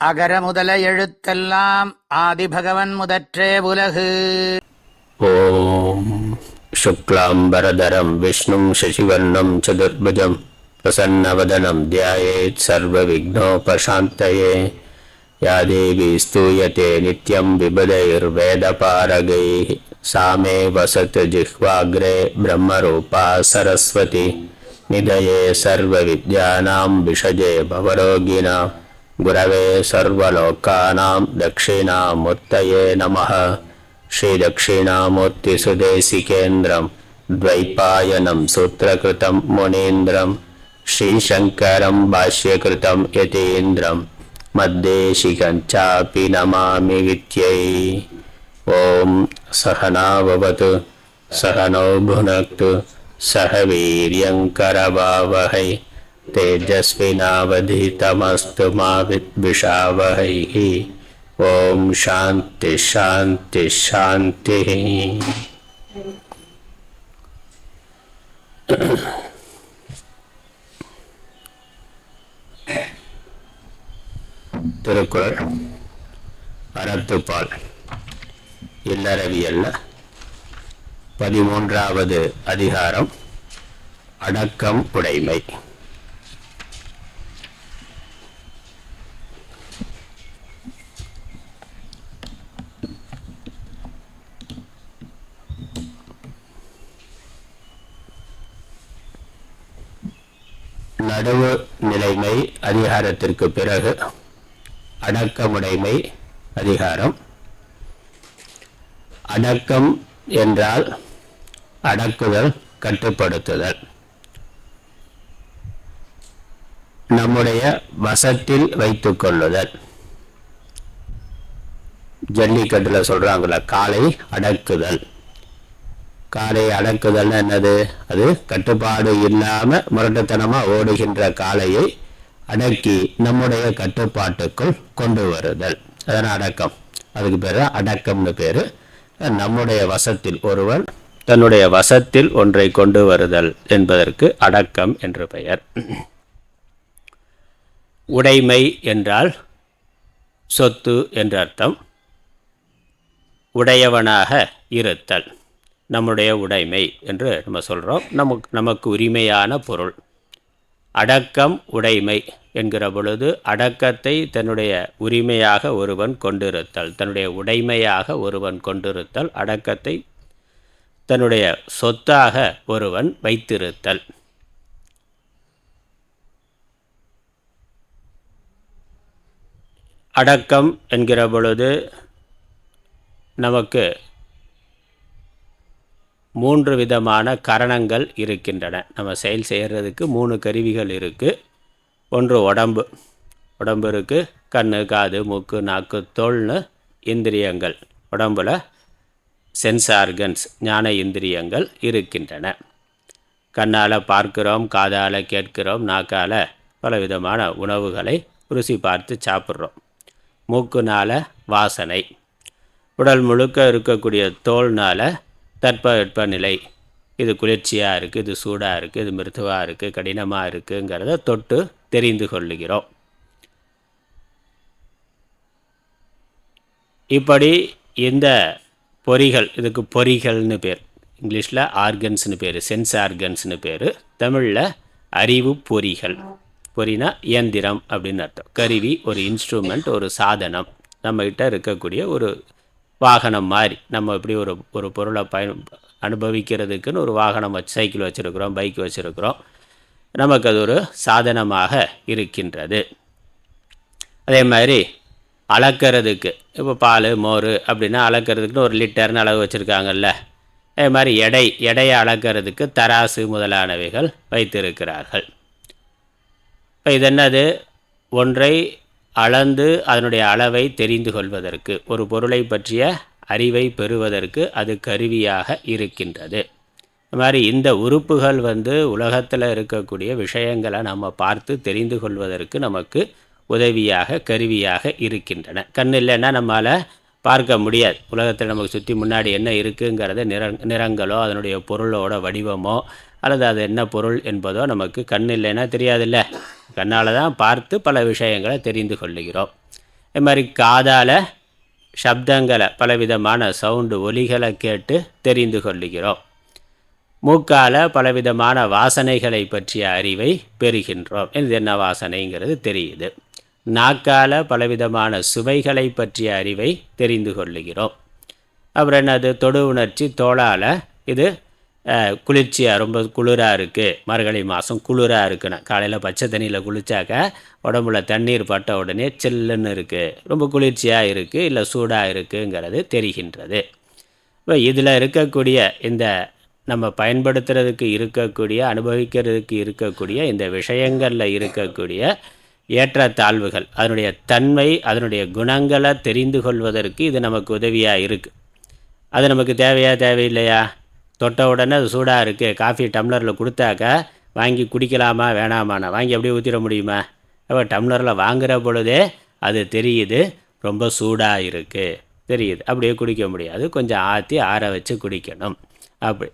அகர முதல எழுத்தெல்லாம் ஆதிபகவன் முதற்றே உலகு. ஓம் சுக்லாம்பரதரம் விஷ்ணும் சசிவர்ணம் சதுர்புஜம் பிரசன்னவதனம் தியாயேத் சர்வ விக்னோபசாந்தயே. யா தேவி ஸ்தூயதே நித்யம் விபதைர்வேதபாரகைः சாமே வசத் ஜிஹ்வாக்ரே பிரம்மரூபா சரஸ்வதி. நிதயே சர்வ வித்யானாம் விஷஜே பவரோகிணாம் குரவே சர்வலோகானாம் தட்சிணாமூர்த்தயே நமः. ஸ்ரீ தட்சிணாமூர்த்தி சுதேசிகேந்திரம் த்வைபாயனம் சூத்திரகிருதம் முனீந்திரம் ஸ்ரீசங்கரம் பாஷ்யகிருதம் யதீந்திரம் மத்தேசிகஞ்சாபி நமாமி வித்யை. ஓம் சகனாவவது சகனோ புனக்து சக வீரியங்கரவாவஹை தேஜஸ்வினாவதீதமஸ்து மா வித்விஷாவஹை. ஓம் சாந்தி சாந்தி சாந்தி. திருக்குறள் அறத்துப்பால் இல்லறவியல்ல 13வது அதிகாரம் அடக்கம் உடைமை. நடுவு நிலைமை அதிகாரத்திற்கு பிறகு அடக்கமுடைமை அதிகாரம். அடக்கம் என்றால் அடக்குதல், கட்டுப்படுத்துதல், நம்முடைய வசத்தில் வைத்துக் கொள்ளுதல். ஜல்லிக்கட்டுல சொல்றாங்கள காலை அடக்குதல். காலை அடக்குதல் என்னது? அது கட்டுப்பாடு இல்லாம முரட்டுத்தனமா ஓடுகின்ற காளையை அடக்கி நம்முடைய கட்டுப்பாட்டுக்குள் கொண்டு வருதல், அதனால் அடக்கம். அதுக்கு பேரு அடக்கம்னு பேரு. நம்முடைய வசத்தில், ஒருவன் தன்னுடைய வசத்தில் ஒன்றை கொண்டு வருதல் என்பதற்கு அடக்கம் என்று பெயர். உடைமை என்றால் சொத்து என்ற அர்த்தம். உடையவனாக இருத்தல் நம்முடைய உடைமை என்று நம்ம சொல்கிறோம். நமக்கு உரிமையான பொருள். அடக்கம் உடைமை என்கிற பொழுது அடக்கத்தை தன்னுடைய உரிமையாக ஒருவன் கொண்டிருத்தல், தன்னுடைய உடைமையாக ஒருவன் கொண்டிருத்தல், அடக்கத்தை தன்னுடைய சொத்தாக ஒருவன் வைத்திருத்தல். அடக்கம் என்கிற பொழுது நமக்கு 3 விதமான கரணங்கள் இருக்கின்றன. நம்ம செயல் செய்கிறதுக்கு 3 கருவிகள் இருக்குது. ஒன்று உடம்பு இருக்குது. கண், காது, மூக்கு, நாக்கு, தோல்னு இந்திரியங்கள். உடம்பில் சென்ஸ் ஆர்கன்ஸ், ஞான இந்திரியங்கள் இருக்கின்றன. கண்ணால் பார்க்கிறோம், காதால் கேட்கிறோம், நாக்கால் பலவிதமான உணவுகளை ருசி பார்த்து சாப்பிட்றோம். மூக்குனால் வாசனை. உடல் முழுக்க இருக்கக்கூடிய தோல்னால் தட்பவெப்பநிலை, இது குளிர்ச்சியாக இருக்குது, இது சூடாக இருக்குது, இது மிருதுவாக இருக்குது, கடினமாக இருக்குங்கிறத தொட்டு தெரிந்து கொள்ளுகிறோம். இப்படி இந்த பொறிகள், இதுக்கு பொறிகள்னு பேர். இங்கிலீஷில் ஆர்கன்ஸ்னு பேர், சென்ஸ் ஆர்கன்ஸ்னு பேர். தமிழில் அறிவு பொறிகள். பொறினா இயந்திரம் அப்படின்னு அர்த்தம். கருவி, ஒரு இன்ஸ்ட்ருமெண்ட், ஒரு சாதனம். நம்மகிட்ட இருக்கக்கூடிய ஒரு வாகனம் மாதிரி. நம்ம இப்படி ஒரு பொருளை அனுபவிக்கிறதுக்குன்னு ஒரு வாகனம் சைக்கிள் வச்சுருக்குறோம், பைக் வச்சுருக்குறோம். நமக்கு அது ஒரு சாதனமாக இருக்கின்றது. அதே மாதிரி அளக்கிறதுக்கு, இப்போ பால், மோர் அப்படின்னா அளக்கிறதுக்குன்னு ஒரு லிட்டர்னு அளவு வச்சுருக்காங்கல்ல. அதே மாதிரி எடையை அளக்கிறதுக்கு தராசு முதலானவைகள் வைத்திருக்கிறார்கள். இப்போ இது என்னது? ஒன்றை அளந்து அதனுடைய அளவை தெரிந்து கொள்வதற்கு, ஒரு பொருளை பற்றிய அறிவை பெறுவதற்கு அது கருவியாக இருக்கின்றது. அது மாதிரி இந்த உறுப்புகள் உலகத்தில் இருக்கக்கூடிய விஷயங்களை நம்ம பார்த்து தெரிந்து கொள்வதற்கு நமக்கு உதவியாக, கருவியாக இருக்கின்றன. கண் இல்லைன்னா நம்மளால் பார்க்க முடியாது. உலகத்தில் நமக்கு சுற்றி முன்னாடி என்ன இருக்குங்கிறத நிறங்களோ அதனுடைய பொருளோட வடிவமோ அல்லது அது என்ன பொருள் என்பதோ நமக்கு கண் இல்லைன்னா தெரியாதில்ல. கண்ணால் தான் பார்த்து பல விஷயங்களை தெரிந்து கொள்ளுகிறோம். இது மாதிரி காதால் சப்தங்களை பலவிதமான சவுண்டு ஒலிகளை கேட்டு தெரிந்து கொள்ளுகிறோம். மூக்கால் பலவிதமான வாசனைகளை பற்றிய அறிவை பெறுகின்றோம். இது என்ன வாசனைங்கிறது தெரியுது. நாக்கால் பலவிதமான சுவைகளை பற்றிய அறிவை தெரிந்து கொள்ளுகிறோம். அப்புறம் என்னது, தொடு உணர்ச்சி தோளால் இது குளிர்ச்சியாக ரொம்ப குளிராக இருக்குது, மார்கழி மாதம் குளிராக இருக்குன்னா காலையில் பச்சை தண்ணியில் குளித்தாக்க உடம்புல தண்ணீர் பட்ட உடனே சில்லுன்னு இருக்குது, ரொம்ப குளிர்ச்சியாக இருக்குது, இல்லை சூடாக இருக்குங்கிறது தெரிகின்றது. இப்போ இதில் இருக்கக்கூடிய இந்த நம்ம பயன்படுத்துறதுக்கு இருக்கக்கூடிய அனுபவிக்கிறதுக்கு இருக்கக்கூடிய இந்த விஷயங்களில் இருக்கக்கூடிய ஏற்றத்தாழ்வுகள், அதனுடைய தன்மை, அதனுடைய குணங்களை தெரிந்து கொள்வதற்கு இது நமக்கு உதவியாக இருக்குது. அது நமக்கு தேவையா தேவையில்லையா? தொட்ட உடனே அது சூடாக இருக்குது, காஃபி டம்ளரில் கொடுத்தாக்க வாங்கி குடிக்கலாமா வேணாமாண்ணா? வாங்கி அப்படியே ஊற்றிட முடியுமா? அப்போ டம்ளரில் வாங்குகிற பொழுதே அது தெரியுது ரொம்ப சூடாக இருக்குது தெரியுது, அப்படியே குடிக்க முடியாது, கொஞ்சம் ஆற்றி ஆற வச்சு குடிக்கணும்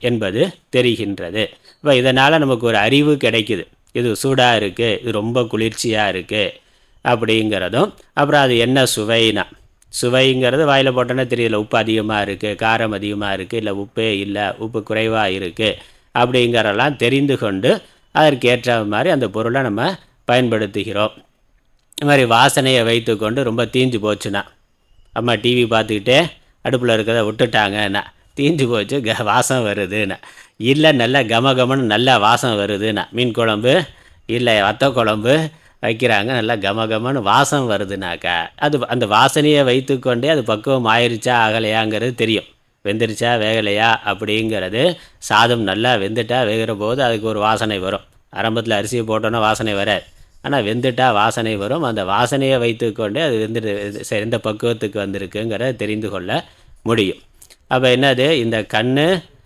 என்பது தெரிகின்றது. இப்போ இதனால் நமக்கு ஒரு அறிவு கிடைக்குது, இது சூடாக இருக்குது, இது ரொம்ப குளிர்ச்சியாக இருக்குது அப்படிங்கிறதும். அப்புறம் அது என்ன சுவைனா, சுவைங்கிறது வாயில் போட்டோன்னே தெரியல, உப்பு அதிகமாக இருக்குது, காரம் அதிகமாக இருக்குது, இல்லை உப்பே இல்லை, உப்பு குறைவாக இருக்குது அப்படிங்கிறதெல்லாம் தெரிந்து கொண்டு அதற்கு ஏற்ற மாதிரி அந்த பொருளை நம்ம பயன்படுத்துகிறோம். இது மாதிரி வாசனையை வைத்து கொண்டு ரொம்ப தீஞ்சு போச்சுன்னா, அம்மா டிவி பார்த்துக்கிட்டே அடுப்பில் இருக்கிறத விட்டுட்டாங்கன்னா தீஞ்சு போச்சு, வாசம் வருதுன்னா, இல்லை நல்ல கமகமன்னு நல்லா வாசம் வருதுன்னா, மீன் குழம்பு இல்லை வத்த குழம்பு வைக்கிறாங்க, நல்லா கமகமன்னு வாசம் வருதுனாக்கா அது அந்த வாசனையை வைத்துக்கொண்டே அது பக்குவம் ஆயிடுச்சா ஆகலையாங்கிறது தெரியும். வெந்துருச்சா வேகலையா அப்படிங்கிறது, சாதம் நல்லா வெந்துட்டா வேகிற போது அதுக்கு ஒரு வாசனை வரும். ஆரம்பத்தில் அரிசியை போட்டோன்னா வாசனை வராது, ஆனால் வெந்துட்டா வாசனை வரும். அந்த வாசனையை வைத்துக்கொண்டே அது எந்த பக்குவத்துக்கு வந்திருக்குங்கிறத தெரிந்து கொள்ள முடியும். அப்போ என்னது, இந்த கண்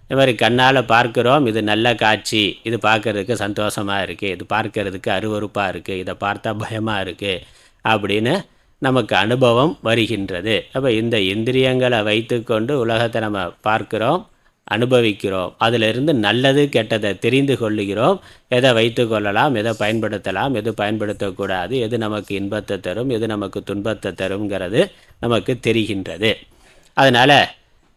இது மாதிரி கண்ணால் பார்க்குறோம், இது நல்ல காட்சி, இது பார்க்குறதுக்கு சந்தோஷமாக இருக்குது, இது பார்க்கறதுக்கு அருவருப்பாக இருக்குது, இதை பார்த்தா பயமாக இருக்குது அப்படின்னு நமக்கு அனுபவம் வருகின்றது. அப்போ இந்த இந்திரியங்களை வைத்துக்கொண்டு உலகத்தை நம்ம பார்க்குறோம், அனுபவிக்கிறோம், அதிலிருந்து நல்லது கெட்டதை தெரிந்து கொள்ளுகிறோம். எதை வைத்து கொள்ளலாம், எதை பயன்படுத்தலாம், எது பயன்படுத்தக்கூடாது, எது நமக்கு இன்பத்தை தரும், எது நமக்கு துன்பத்தை தருங்கிறது நமக்கு தெரிகின்றது. அதனால்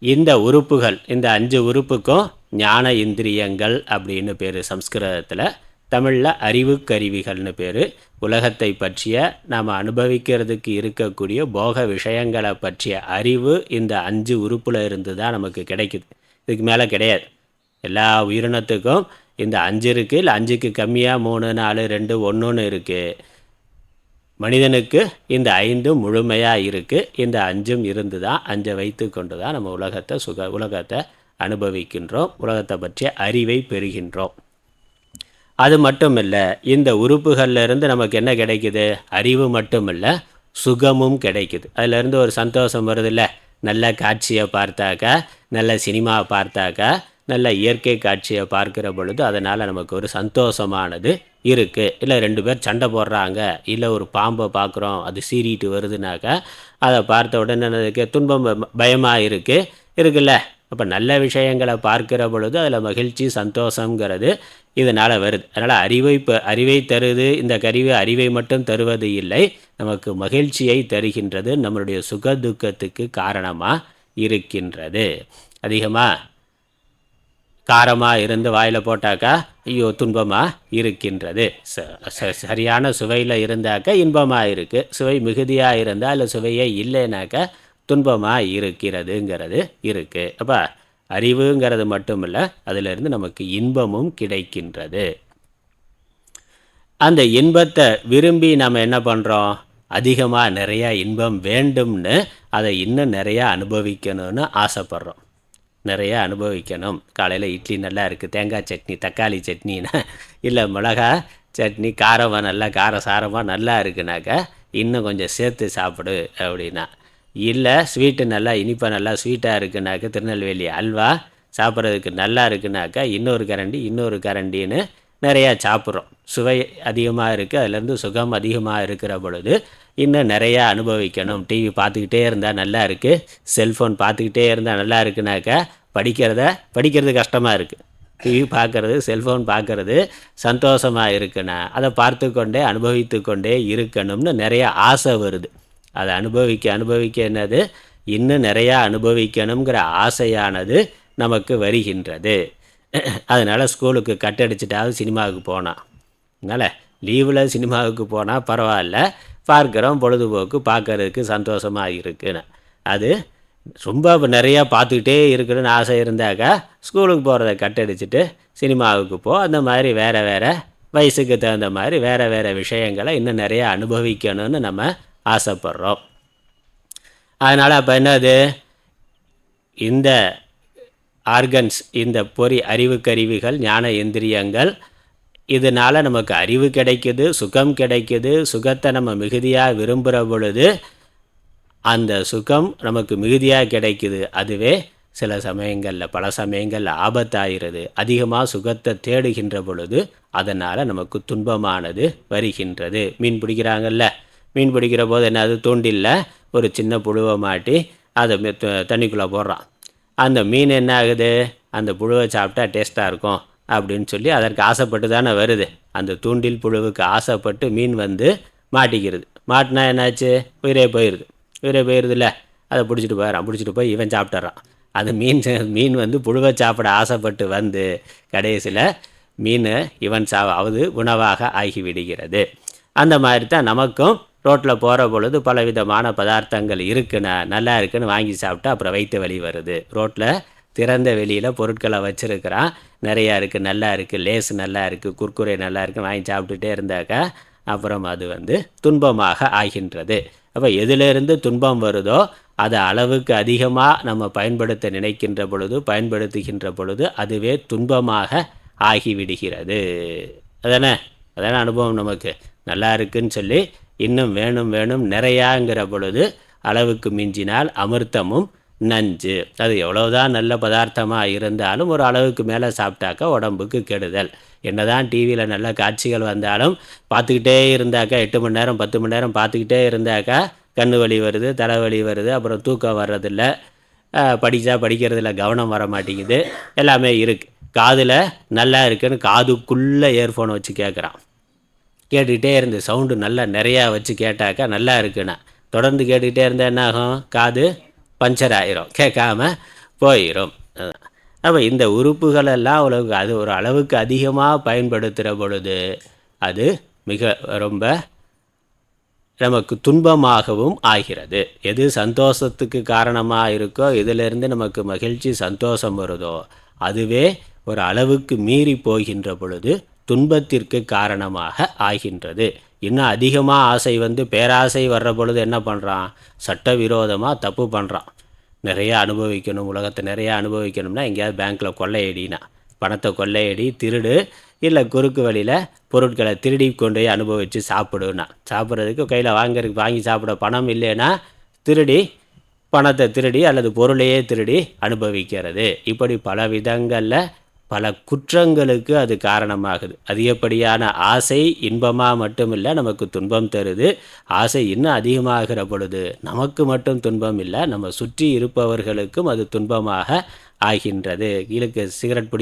இந்த உறுப்புகள், இந்த 5 உறுப்புக்கும் ஞான இந்திரியங்கள் அப்படின்னு பேர் சம்ஸ்கிருதத்தில், தமிழில் அறிவு கருவிகள்னு பேர். உலகத்தை பற்றிய நாம் அனுபவிக்கிறதுக்கு இருக்கக்கூடிய போக விஷயங்களை பற்றிய அறிவு இந்த 5 உறுப்பில் இருந்து தான் நமக்கு கிடைக்குது, இதுக்கு மேலே கிடையாது. எல்லா உயிரினத்துக்கும் இந்த 5 இருக்குது, இல்லை 5க்கு கம்மியாக 3, 4, 2, 1 இருக்குது. மனிதனுக்கு இந்த 5 முழுமையாக இருக்குது. இந்த 5 இருந்து தான், 5 வைத்து கொண்டு தான் நம்ம உலகத்தை அனுபவிக்கின்றோம், உலகத்தை பற்றிய அறிவை பெறுகின்றோம். அது மட்டும் இல்லை, இந்த உறுப்புகள்லேருந்து நமக்கு என்ன கிடைக்குது, அறிவு மட்டும் இல்லை, சுகமும் கிடைக்குது. அதிலேருந்து ஒரு சந்தோஷம் வருது இல்லை, நல்ல காட்சியை பார்த்தாக்கா, நல்ல சினிமாவை பார்த்தாக்கா, நல்ல இயற்கை காட்சியை பார்க்குற பொழுது அதனால் நமக்கு ஒரு சந்தோஷமானது இருக்குது. இல்லை 2 பேர் சண்டை போடுறாங்க, இல்லை ஒரு பாம்பை பார்க்குறோம் அது சீறிட்டு வருதுனாக்கா அதை பார்த்த உடனே எனக்கு துன்பம் பயமாக இருக்குல்ல. அப்போ நல்ல விஷயங்களை பார்க்குற பொழுது அதில் மகிழ்ச்சி சந்தோஷங்கிறது இதனால் வருது. அதனால் அறிவை தருது இந்த கருவி. அறிவை மட்டும் தருவது இல்லை, நமக்கு மகிழ்ச்சியை தருகின்றது, நம்மளுடைய சுக துக்கத்துக்கு காரணமாக இருக்கின்றது. அதிகமாக காரமாக இருந்து வாயில் போட்டாக்கா ஐயோ துன்பமாக இருக்கின்றது, சரியான சுவையில் இருந்தாக்கா இன்பமாக இருக்குது, சுவை மிகுதியாக இருந்தால் இல்லை சுவையே இல்லைனாக்கா துன்பமாக இருக்கிறதுங்கிறது இருக்குது. அப்போ அறிவுங்கிறது மட்டும் இல்லை, அதிலிருந்து நமக்கு இன்பமும் கிடைக்கின்றது. அந்த இன்பத்தை விரும்பி நம்ம என்ன பண்ணுறோம், அதிகமாக நிறையா இன்பம் வேண்டும்னு அதை இன்னும் நிறையா அனுபவிக்கணும்னு ஆசைப்பட்றோம். நிறையா அனுபவிக்கணும். காலையில் இட்லி நல்லா இருக்குது, தேங்காய் சட்னி தக்காளி சட்னின்னா, இல்லை மிளகா சட்னி காரமாக நல்லா காரசாரமாக நல்லா இருக்குனாக்கா இன்னும் கொஞ்சம் சேர்த்து சாப்பிடு அப்படின்னா, இல்லை ஸ்வீட்டு நல்லா இனிப்பாக நல்லா ஸ்வீட்டாக இருக்குனாக்கா, திருநெல்வேலி அல்வா சாப்பிட்றதுக்கு நல்லா இருக்குனாக்கா இன்னொரு கரண்டின்னு நிறையா சாப்பிட்றோம். சுவை அதிகமாக இருக்குது, அதுலேருந்து சுகம் அதிகமாக இருக்கிற பொழுது இன்னும் நிறையா அனுபவிக்கணும். டிவி பார்த்துக்கிட்டே இருந்தால் நல்லா இருக்குது, செல்ஃபோன் பார்த்துக்கிட்டே இருந்தால் நல்லா இருக்குனாக்கா படிக்கிறது கஷ்டமாக இருக்குது. டிவி பார்க்குறது செல்ஃபோன் பார்க்குறது சந்தோஷமாக இருக்குன்னா அதை பார்த்து கொண்டே அனுபவித்து கொண்டே இருக்கணும்னு நிறையா ஆசை வருது. அதை அனுபவிக்க என்னது, இன்னும் நிறையா அனுபவிக்கணுங்கிற ஆசையானது நமக்கு வருகின்றது. அதனால் ஸ்கூலுக்கு கட்டடிச்சிட்டாவது சினிமாவுக்கு போனான். அதனால் லீவில் சினிமாவுக்கு போனால் பரவாயில்ல, பார்க்குறோம், பொழுதுபோக்கு பார்க்கறதுக்கு சந்தோஷமாக இருக்குன்னு. அது ரொம்ப நிறையா பார்த்துக்கிட்டே இருக்கணும்னு ஆசை இருந்தாக்கா ஸ்கூலுக்கு போகிறத கட்டடிச்சிட்டு சினிமாவுக்கு போ. அந்த மாதிரி வேறு வயசுக்கு தகுந்த மாதிரி வேறு விஷயங்களை இன்னும் நிறையா அனுபவிக்கணும்னு நம்ம ஆசைப்படுறோம். அதனால் அப்போ என்னது, இந்த ஆர்கன்ஸ், இந்த அறிவுக்கருவிகள், ஞான இந்திரியங்கள், இதனால் நமக்கு அறிவு கிடைக்குது, சுகம் கிடைக்குது. சுகத்தை நம்ம மிகுதியாக விரும்புகிற பொழுது அந்த சுகம் நமக்கு மிகுதியாக கிடைக்குது. அதுவே சில சமயங்களில், பல சமயங்களில் ஆபத்தாகிறது. அதிகமாக சுகத்தை தேடுகின்ற பொழுது அதனால் நமக்கு துன்பமானது வருகின்றது. மீன் பிடிக்கிறாங்கல்ல, மீன் பிடிக்கிற போது என்னது, தூண்டில்ல ஒரு சின்ன புழுவை மாட்டி அதை தண்ணிக்குள்ளே போடுறான். அந்த மீன் என்ன ஆகுது, அந்த புழுவை சாப்பிட்டா டேஸ்ட்டாக இருக்கும் அப்படின்னு சொல்லி அதற்கு ஆசைப்பட்டு தானே வருது. அந்த தூண்டில் புழுவுக்கு ஆசைப்பட்டு மீன் மாட்டிக்கிறது. மாட்டினா என்னாச்சு, உயிரே போயிடுதுல்ல. அதை பிடிச்சிட்டு போய் இவன் சாப்பிட்றான். அது மீன் புழுவை சாப்பிட ஆசைப்பட்டு கடைசியில் மீன் இவன் உணவாக ஆகிவிடுகிறது. அந்த மாதிரி தான் நமக்கும் ரோட்டில் போகிற பொழுது பலவிதமான பதார்த்தங்கள் இருக்குன்னு, நல்லா இருக்குன்னு வாங்கி சாப்பிட்டா அப்புறம் வயிற்று வலி வருது. ரோட்டில் திறந்த வெளியில் பொருட்களை வச்சுருக்கிறான், நிறையா இருக்குது, நல்லா இருக்குது, லேஸ் நல்லா இருக்குது, குர்குரே நல்லா இருக்குது, வாங்கி சாப்பிட்டுட்டே இருந்தாக்கா அப்புறம் அது துன்பமாக ஆகின்றது. அப்போ எதிலிருந்து துன்பம் வருதோ அதை அளவுக்கு அதிகமாக நம்ம பயன்படுத்துகின்ற பொழுது அதுவே துன்பமாக ஆகிவிடுகிறது. அதானே அனுபவம். நமக்கு நல்லா இருக்குன்னு சொல்லி இன்னும் வேணும் நிறையாங்கிற பொழுது அளவுக்கு மிஞ்சினால் அமிர்தமும் நஞ்சு. அது எவ்வளோதான் நல்ல பதார்த்தமாக இருந்தாலும் ஒரு அளவுக்கு மேலே சாப்பிட்டாக்கா உடம்புக்கு கெடுதல். என்னதான் டிவியில் நல்ல காட்சிகள் வந்தாலும் பார்த்துக்கிட்டே இருந்தாக்கா 8 மணி நேரம் 10 மணி நேரம் பார்த்துக்கிட்டே இருந்தாக்கா கண்ணு வலி வருது, தலைவலி வருது, அப்புறம் தூக்கம் வர்றதில்ல, படிக்கிறதுல கவனம் வர மாட்டேங்குது, எல்லாமே இருக்குது. காதில் நல்லா இருக்குன்னு காதுக்குள்ளே இயர்ஃபோனை வச்சு கேட்குறான். கேட்டுக்கிட்டே இருந்து சவுண்டு நல்லா நிறையா வச்சு கேட்டாக்கா நல்லா இருக்குண்ணா. தொடர்ந்து கேட்டுக்கிட்டே இருந்தால் என்ன ஆகும், காது பஞ்சர் ஆயிரும், கேட்காம போயிடும். அப்போ இந்த உறுப்புகளெல்லாம் அது ஒரு அளவுக்கு அதிகமாக பயன்படுத்துகிற பொழுது அது ரொம்ப நமக்கு துன்பமாகவும் ஆகிறது. எது சந்தோஷத்துக்கு காரணமாக இருக்கோ, இதிலிருந்து நமக்கு மகிழ்ச்சி சந்தோஷம் வருதோ அதுவே ஒரு அளவுக்கு மீறி போகின்ற பொழுது துன்பத்திற்கு காரணமாக ஆகின்றது. இன்னும் அதிகமாக ஆசை பேராசை வர்ற பொழுது என்ன பண்ணுறான், சட்டவிரோதமாக தப்பு பண்ணுறான். நிறையா அனுபவிக்கணும், உலகத்தை நிறையா அனுபவிக்கணும்னா எங்கேயாவது பேங்க்கில் கொள்ளையடினா, பணத்தை கொள்ளையடி, திருடு, இல்லை குறுக்கு வழியில் பொருட்களை திருடி கொண்டு போய் அனுபவித்து சாப்பிட்றதுக்கு கையில் வாங்கி சாப்பிட பணம் இல்லைன்னா பணத்தை திருடி அல்லது பொருளையே திருடி அனுபவிக்கிறது. இப்படி பல விதங்களில் பல குற்றங்களுக்கு அது காரணமாகுது. அதிகப்படியான ஆசை இன்பமாக மட்டுமில்லை, நமக்கு துன்பம் தருது. ஆசை இன்னும் அதிகமாகிற பொழுது நமக்கு மட்டும் துன்பம் இல்லை, நம்ம சுற்றி இருப்பவர்களுக்கும் அது துன்பமாக ஆகின்றது. கீழுக்கு சிகரெட்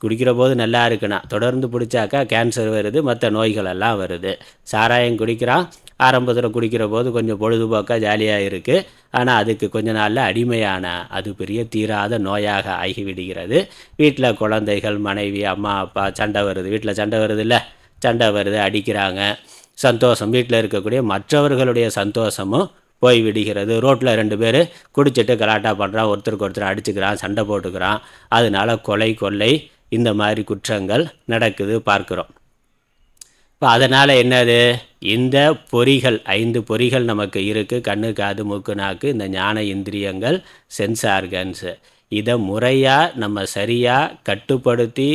குடிக்கிற போது நல்லா இருக்குன்னா தொடர்ந்து பிடிச்சாக்கா கேன்சர் வருது, மற்ற நோய்களெல்லாம் வருது. சாராயம் குடிக்கிறான், ஆரம்பத்தில் குடிக்கிற போது கொஞ்சம் பொழுதுபோக்காக ஜாலியாக இருக்குது, ஆனால் அதுக்கு கொஞ்ச நாளில் அடிமையான அது பெரிய தீராத நோயாக ஆகிவிடுகிறது. வீட்டில் குழந்தைகள், மனைவி, அம்மா அப்பா வீட்டில் சண்டை வருது, அடிக்கிறாங்க. சந்தோஷம், வீட்டில் இருக்கக்கூடிய மற்றவர்களுடைய சந்தோஷமும் போய்விடுகிறது. ரோட்டில் 2 பேர் குடிச்சிட்டு கலாட்டா பண்ணுறான், ஒருத்தருக்கு ஒருத்தர் அடிச்சுக்கிறான், சண்டை போட்டுக்கிறான். அதனால கொள்ளை இந்த மாதிரி குற்றங்கள் நடக்குது, பார்க்குறோம். இப்போ அதனால் என்னது, இந்த 5 பொறிகள் நமக்கு இருக்குது. கண்ணு, காது, மூக்கு, நாக்கு, இந்த ஞான இந்திரியங்கள், சென்ஸ் ஆர்கன்ஸு. இதை முறையாக நம்ம சரியாக கட்டுப்படுத்தி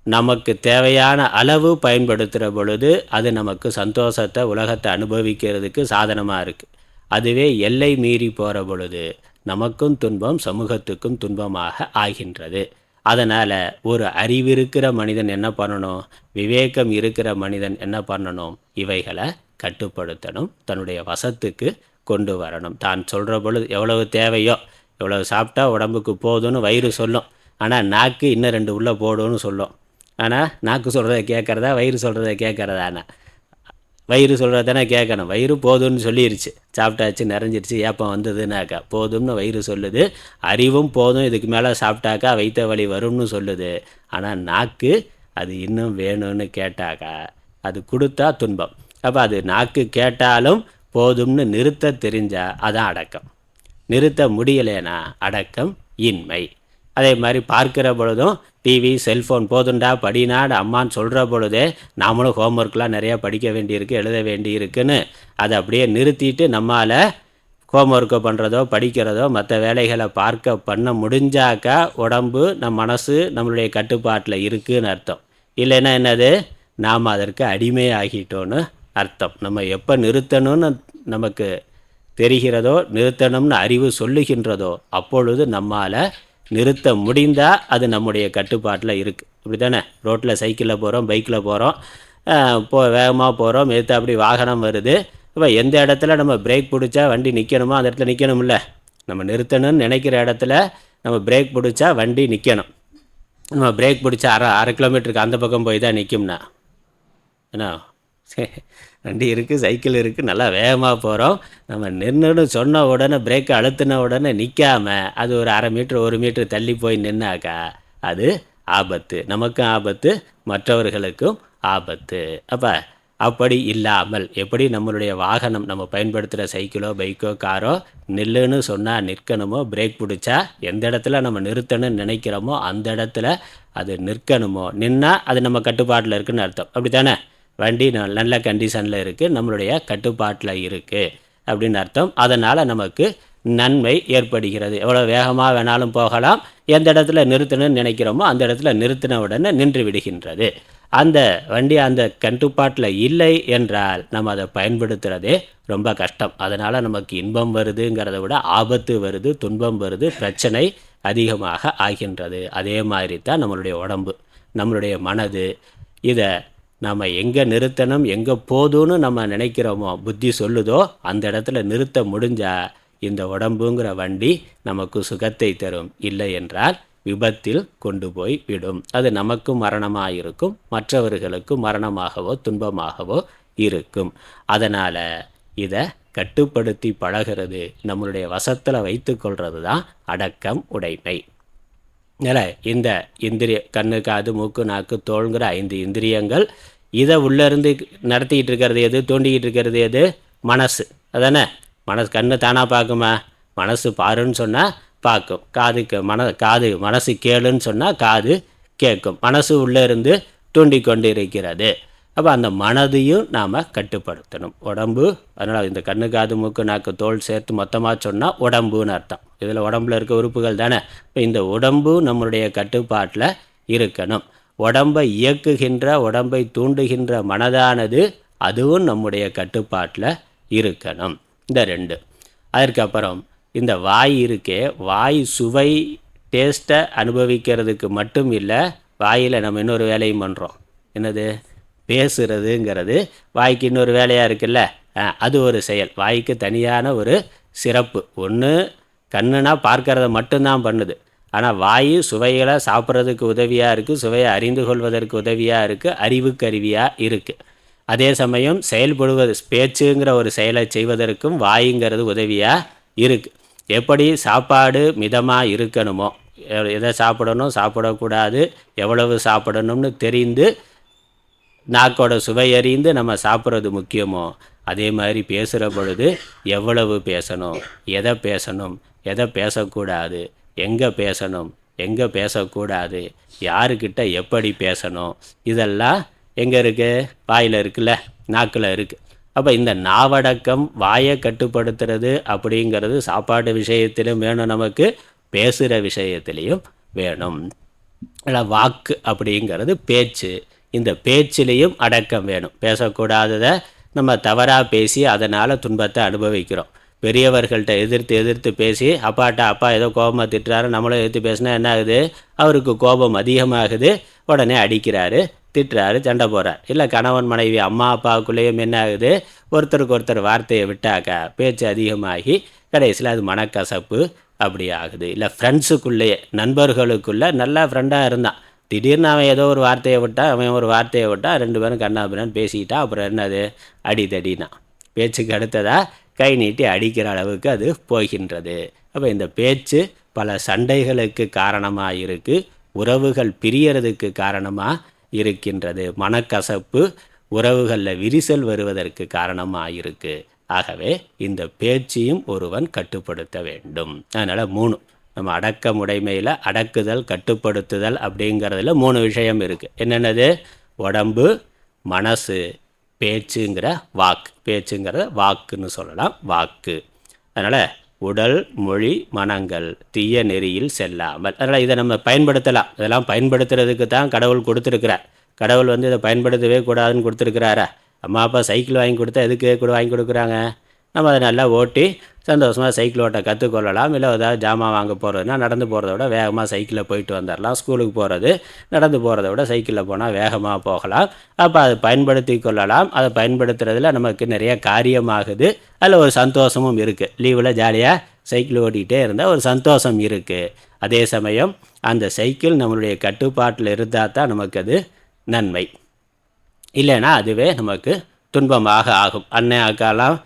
நமக்கு தேவையான அளவு பயன்படுத்துகிற பொழுது அது நமக்கு சந்தோஷத்தை, உலகத்தை அனுபவிக்கிறதுக்கு சாதனமாக இருக்குது. அதுவே எல்லை மீறி போகிற பொழுது நமக்கும் துன்பம், சமூகத்துக்கும் துன்பமாக ஆகின்றது. அதனால் ஒரு அறிவிருக்கிற மனிதன் என்ன பண்ணணும், விவேகம் இருக்கிற மனிதன் என்ன பண்ணணும், இவைகளை கட்டுப்படுத்தணும், தன்னுடைய வசத்துக்கு கொண்டு வரணும். தான் சொல்கிற பொழுது எவ்வளவு தேவையோ, எவ்வளவு சாப்பிட்டா உடம்புக்கு போதும்னு வயிறு சொல்லும், ஆனால் நாக்கு இன்னும் 2 உள்ளே போடும்னு சொல்லும். ஆனால் நாக்கு சொல்கிறத கேட்குறதா, வயிறு சொல்கிறத கேட்குறதானா? வயிறு சொல்கிறதானே கேட்கணும். வயிறு போதும்னு சொல்லிருச்சு, சாப்பிட்டாச்சு நிறைஞ்சிருச்சு, ஏப்பம் வந்ததுன்னாக்கா போதும்னு வயிறு சொல்லுது. அறிவும் போதும், இதுக்கு மேலே சாப்பிட்டாக்கா வைத்த வலி வரும்னு சொல்லுது. ஆனால் நாக்கு அது இன்னும் வேணும்னு கேட்டாக்கா அது கொடுத்தா துன்பம். அப்போ அது நாக்கு கேட்டாலும் போதும்னு நிறுத்த தெரிஞ்சால் அதான் அடக்கம். நிறுத்த முடியலைன்னா அடக்கம் இன்மை. அதே மாதிரி பார்க்குற பொழுதும் டிவி செல்ஃபோன் போதுண்டா படினாடு அம்மான்னு சொல்கிற பொழுதே நாமளும் ஹோம்ஒர்க்லாம் நிறையா படிக்க வேண்டியிருக்கு, எழுத வேண்டியிருக்குன்னு அதை அப்படியே நிறுத்திட்டு நம்மால் ஹோம்ஒர்க்கை பண்ணுறதோ படிக்கிறதோ மற்ற வேலைகளை பண்ண முடிஞ்சாக்கா உடம்பு நம் மனசு நம்மளுடைய கட்டுப்பாட்டில் இருக்குதுன்னு அர்த்தம். இல்லைன்னா என்னது, நாம் அதற்கு அடிமையாகிட்டோன்னு அர்த்தம். நம்ம எப்போ நிறுத்தணும்னு நமக்கு தெரிகிறதோ, நிறுத்தணும்னு அறிவு சொல்லுகின்றதோ, அப்பொழுது நம்மால் நிறுத்த முடிந்தால் அது நம்முடைய கட்டுப்பாட்டில் இருக்குது. இப்படி தானே, ரோட்டில் சைக்கிளில் போகிறோம், பைக்கில் போகிறோம், வேகமாக போகிறோம், எடுத்து அப்படி வாகனம் வருது. இப்போ எந்த இடத்துல நம்ம பிரேக் பிடிச்சா வண்டி நிற்கணுமோ அந்த இடத்துல நிற்கணும்ல. நம்ம நிறுத்தணும்னு நினைக்கிற இடத்துல நம்ம பிரேக் பிடிச்சா வண்டி நிற்கணும். நம்ம பிரேக் பிடிச்சா அரை கிலோமீட்டருக்கு அந்த பக்கம் போய் தான் நிற்கும்னா என்ன, வண்டி இருக்குது, சைக்கிள் இருக்குது, நல்லா வேகமாக போகிறோம். நம்ம நின்றுன்னு சொன்ன உடனே பிரேக்கை அழுத்தின உடனே நிற்காமல் அது ஒரு 1/2 மீட்ரு 1 மீட்ரு தள்ளி போய் நின்னாக்கா அது ஆபத்து. நமக்கும் ஆபத்து, மற்றவர்களுக்கும் ஆபத்து. அப்போ அப்படி இல்லாமல் எப்படி நம்மளுடைய வாகனம் நம்ம பயன்படுத்துகிற சைக்கிளோ பைக்கோ காரோ நில்லுன்னு சொன்னால் நிற்கணுமோ, பிரேக் பிடிச்சா எந்த இடத்துல நம்ம நிறுத்தணும்னு நினைக்கிறோமோ அந்த இடத்துல அது நிற்கணுமோ, நின்னால் அது நம்ம கட்டுப்பாட்டில் இருக்குதுன்னு அர்த்தம். அப்படி தானே, வண்டி நல்ல கண்டிஷனில் இருக்குது, நம்மளுடைய கட்டுப்பாட்டில் இருக்குது அப்படின்னு அர்த்தம். அதனால் நமக்கு நன்மை ஏற்படுகிறது. எவ்வளோ வேகமாக வேணாலும் போகலாம், எந்த இடத்துல நிறுத்தணும்னு நினைக்கிறோமோ அந்த இடத்துல நிறுத்தின உடனே நின்று விடுகின்றது. அந்த வண்டி அந்த கட்டுப்பாட்டில் இல்லை என்றால் நம்ம அதை பயன்படுத்துகிறதே ரொம்ப கஷ்டம். அதனால் நமக்கு இன்பம் வருதுங்கிறத விட ஆபத்து வருது, துன்பம் வருது, பிரச்சனை அதிகமாக ஆகின்றது. அதே மாதிரி தான் நம்மளுடைய உடம்பு, நம்மளுடைய மனது. இதை நம்ம எங்கே நிறுத்தணும், எங்கே போதும்னு நம்ம நினைக்கிறோமோ, புத்தி சொல்லுதோ அந்த இடத்துல நிறுத்த முடிஞ்சால் இந்த உடம்புங்கிற வண்டி நமக்கு சுகத்தை தரும். இல்லை என்றால் விபத்தில் கொண்டு போய் விடும். அது நமக்கும் மரணமாக இருக்கும், மற்றவர்களுக்கும் மரணமாகவோ துன்பமாகவோ இருக்கும். அதனால் இதை கட்டுப்படுத்தி பழகிறது, நம்மளுடைய வசத்தில் வைத்து கொள்வது தான் அடக்கம் உடைமை. இந்த இந்திரிய கண்ணு காது மூக்கு நாக்கு தோள்ங்கிற 5 இந்திரியங்கள், இதை உள்ளேருந்து நடத்திக்கிட்டு இருக்கிறது எது, தூண்டிக்கிட்டு இருக்கிறது எது, மனசு. அதானே, மனசு. கண்ணு தானாக பார்க்குமா, மனசு பாருன்னு சொன்னால் பார்க்கும். காது மனசு கேளுன்னு சொன்னால் காது கேட்கும். மனசு உள்ளேருந்து தூண்டி கொண்டு இருக்கிறது. அப்போ அந்த மனதையும் நாம் கட்டுப்படுத்தணும். உடம்பு, அதனால் இந்த கண்ணு காது மூக்கு நாக்கு தோல் சேர்த்து மொத்தமாக சொன்னால் உடம்புன்னு அர்த்தம். இதில் உடம்புல இருக்க உறுப்புகள் தானே. இப்போ இந்த உடம்பு நம்மளுடைய கட்டுப்பாட்டில் இருக்கணும். உடம்பை இயக்குகின்ற, உடம்பை தூண்டுகின்ற மனதானது அதுவும் நம்முடைய கட்டுப்பாட்டில் இருக்கணும். இந்த 2. அதற்கப்புறம் இந்த வாய் இருக்கே, வாய் சுவை டேஸ்ட்டை அனுபவிக்கிறதுக்கு மட்டும் இல்லை, வாயில் நம்ம இன்னொரு வேலையும் பண்ணுறோம். என்னது, பேசுகிறதுங்கிறது வாய்க்கு இன்னொரு வேலையாக இருக்குல்ல, அது ஒரு செயல். வாய்க்கு தனியான ஒரு சிறப்பு. ஒன்று கண்ணுனா பார்க்கறத மட்டும்தான் பண்ணுது, ஆனால் வாய் சுவைகளை சாப்பிட்றதுக்கு உதவியாக இருக்குது, சுவையை அறிந்து கொள்வதற்கு உதவியாக இருக்குது, அறிவுக்கருவியாக இருக்குது. அதே சமயம் செயல்படுவது, பேச்சுங்கிற ஒரு செயலை செய்வதற்கும் வாயுங்கிறது உதவியாக இருக்குது. எப்படி சாப்பாடு மிதமாக இருக்கணுமோ, எதை சாப்பிடணும் சாப்பிடக்கூடாது, எவ்வளவு சாப்பிடணும்னு தெரிந்து நாக்கோட சுவை அறிந்து நம்ம சாப்பிட்றது முக்கியமோ, அதே மாதிரி பேசுகிற பொழுது எவ்வளவு பேசணும், எதை பேசக்கூடாது, எங்கே பேசணும், எங்கே பேசக்கூடாது, யாருக்கிட்ட எப்படி பேசணும், இதெல்லாம் எங்கே இருக்குது, வாயில் இருக்குல்ல, நாக்கில் இருக்குது. அப்போ இந்த நாவடக்கம், வாயை கட்டுப்படுத்துறது அப்படிங்கிறது சாப்பாடு விஷயத்திலும் வேணும், நமக்கு பேசுகிற விஷயத்திலையும் வேணும். வாக்கு அப்படிங்கிறது பேச்சு, இந்த பேச்சிலையும் அடக்கம் வேணும். பேசக்கூடாததை நம்ம தவறாக பேசி அதனால் துன்பத்தை அனுபவிக்கிறோம். பெரியவர்கள்ட்ட எதிர்த்து பேசி அப்பா ஏதோ கோபமாக திட்டுறாரு, நம்மளும் எதிர்த்து பேசினா என்ன ஆகுது, அவருக்கு கோபம் அதிகமாகுது, உடனே அடிக்கிறாரு, திட்டுறாரு, சண்டை போகிறார். இல்லை கணவன் மனைவி அம்மா அப்பாவுக்குள்ளேயும் என்ன ஆகுது, ஒருத்தருக்கு ஒருத்தர் வார்த்தையை விட்டாக்கா பேச்சு அதிகமாகி கடைசியில் அது மனக்கசப்பு அப்படி ஆகுது. இல்லை ஃப்ரெண்ட்ஸுக்குள்ளேயே, நண்பர்களுக்குள்ளே நல்லா ஃப்ரெண்டாக இருந்தான், திடீர்னு அவன் ஏதோ ஒரு வார்த்தையை விட்டான், அவன் ஒரு வார்த்தையை விட்டான், 2 பேரும் கண்ணாபின்னான்னு பேசிக்கிட்டான். அப்புறம் என்னது, அடிதடினா பேச்சுக்கு அடுத்ததாக கை நீட்டி அடிக்கிற அளவுக்கு அது போகின்றது. அப்போ இந்த பேச்சு பல சண்டைகளுக்கு காரணமாக இருக்குது, உறவுகள் பிரியறதுக்கு காரணமாக இருக்கின்றது, மனக்கசப்பு உறவுகளில் விரிசல் வருவதற்கு காரணமாக இருக்குது. ஆகவே இந்த பேச்சையும் ஒருவன் கட்டுப்படுத்த வேண்டும். அதனால் 3 நம்ம அடக்கமுடைமையில் அடக்குதல், கட்டுப்படுத்துதல் அப்படிங்கிறதுல 3 விஷயம் இருக்குது. என்னென்னது? உடம்பு, மனசு, பேச்சுங்கிற வாக்கு. பேச்சுங்கிறத வாக்குன்னு சொல்லலாம், வாக்கு. அதனால் உடல், மொழி, மனங்கள் தீய நெறியில் செல்லாமல். அதனால் இதை நம்ம பயன்படுத்தலாம். இதெல்லாம் பயன்படுத்துறதுக்கு தான் கடவுள் கொடுத்துருக்கிறார். கடவுள் இதை பயன்படுத்தவே கூடாதுன்னு கொடுத்துருக்கிறாரா? அம்மா அப்பா சைக்கிள் வாங்கி கொடுத்தா எதுக்கு கூட வாங்கி கொடுக்குறாங்க? நம்ம அதை நல்லா ஓட்டி சந்தோஷமாக சைக்கிள் ஓட்ட கற்றுக்கொள்ளலாம். இல்லை ஏதாவது ஜாமான் வாங்க போகிறதுனா நடந்து போகிறத விட வேகமாக சைக்கிளில் போயிட்டு வந்துடலாம். ஸ்கூலுக்கு போகிறது நடந்து போகிறத விட சைக்கிளில் போனால் வேகமாக போகலாம். அப்போ அதை பயன்படுத்தி கொள்ளலாம். அதை பயன்படுத்துறதுல நமக்கு நிறைய காரியமாகுது, அதில் ஒரு சந்தோஷமும் இருக்குது. லீவில் ஜாலியாக சைக்கிள் ஓட்டிகிட்டே இருந்தால் ஒரு சந்தோஷம் இருக்குது. அதே சமயம் அந்த சைக்கிள் நம்மளுடைய கட்டுப்பாட்டில் இருந்தால் தான் நமக்கு அது நன்மை, இல்லைன்னா அதுவே நமக்கு துன்பமாக ஆகும். அண்ணன் அக்காலாம்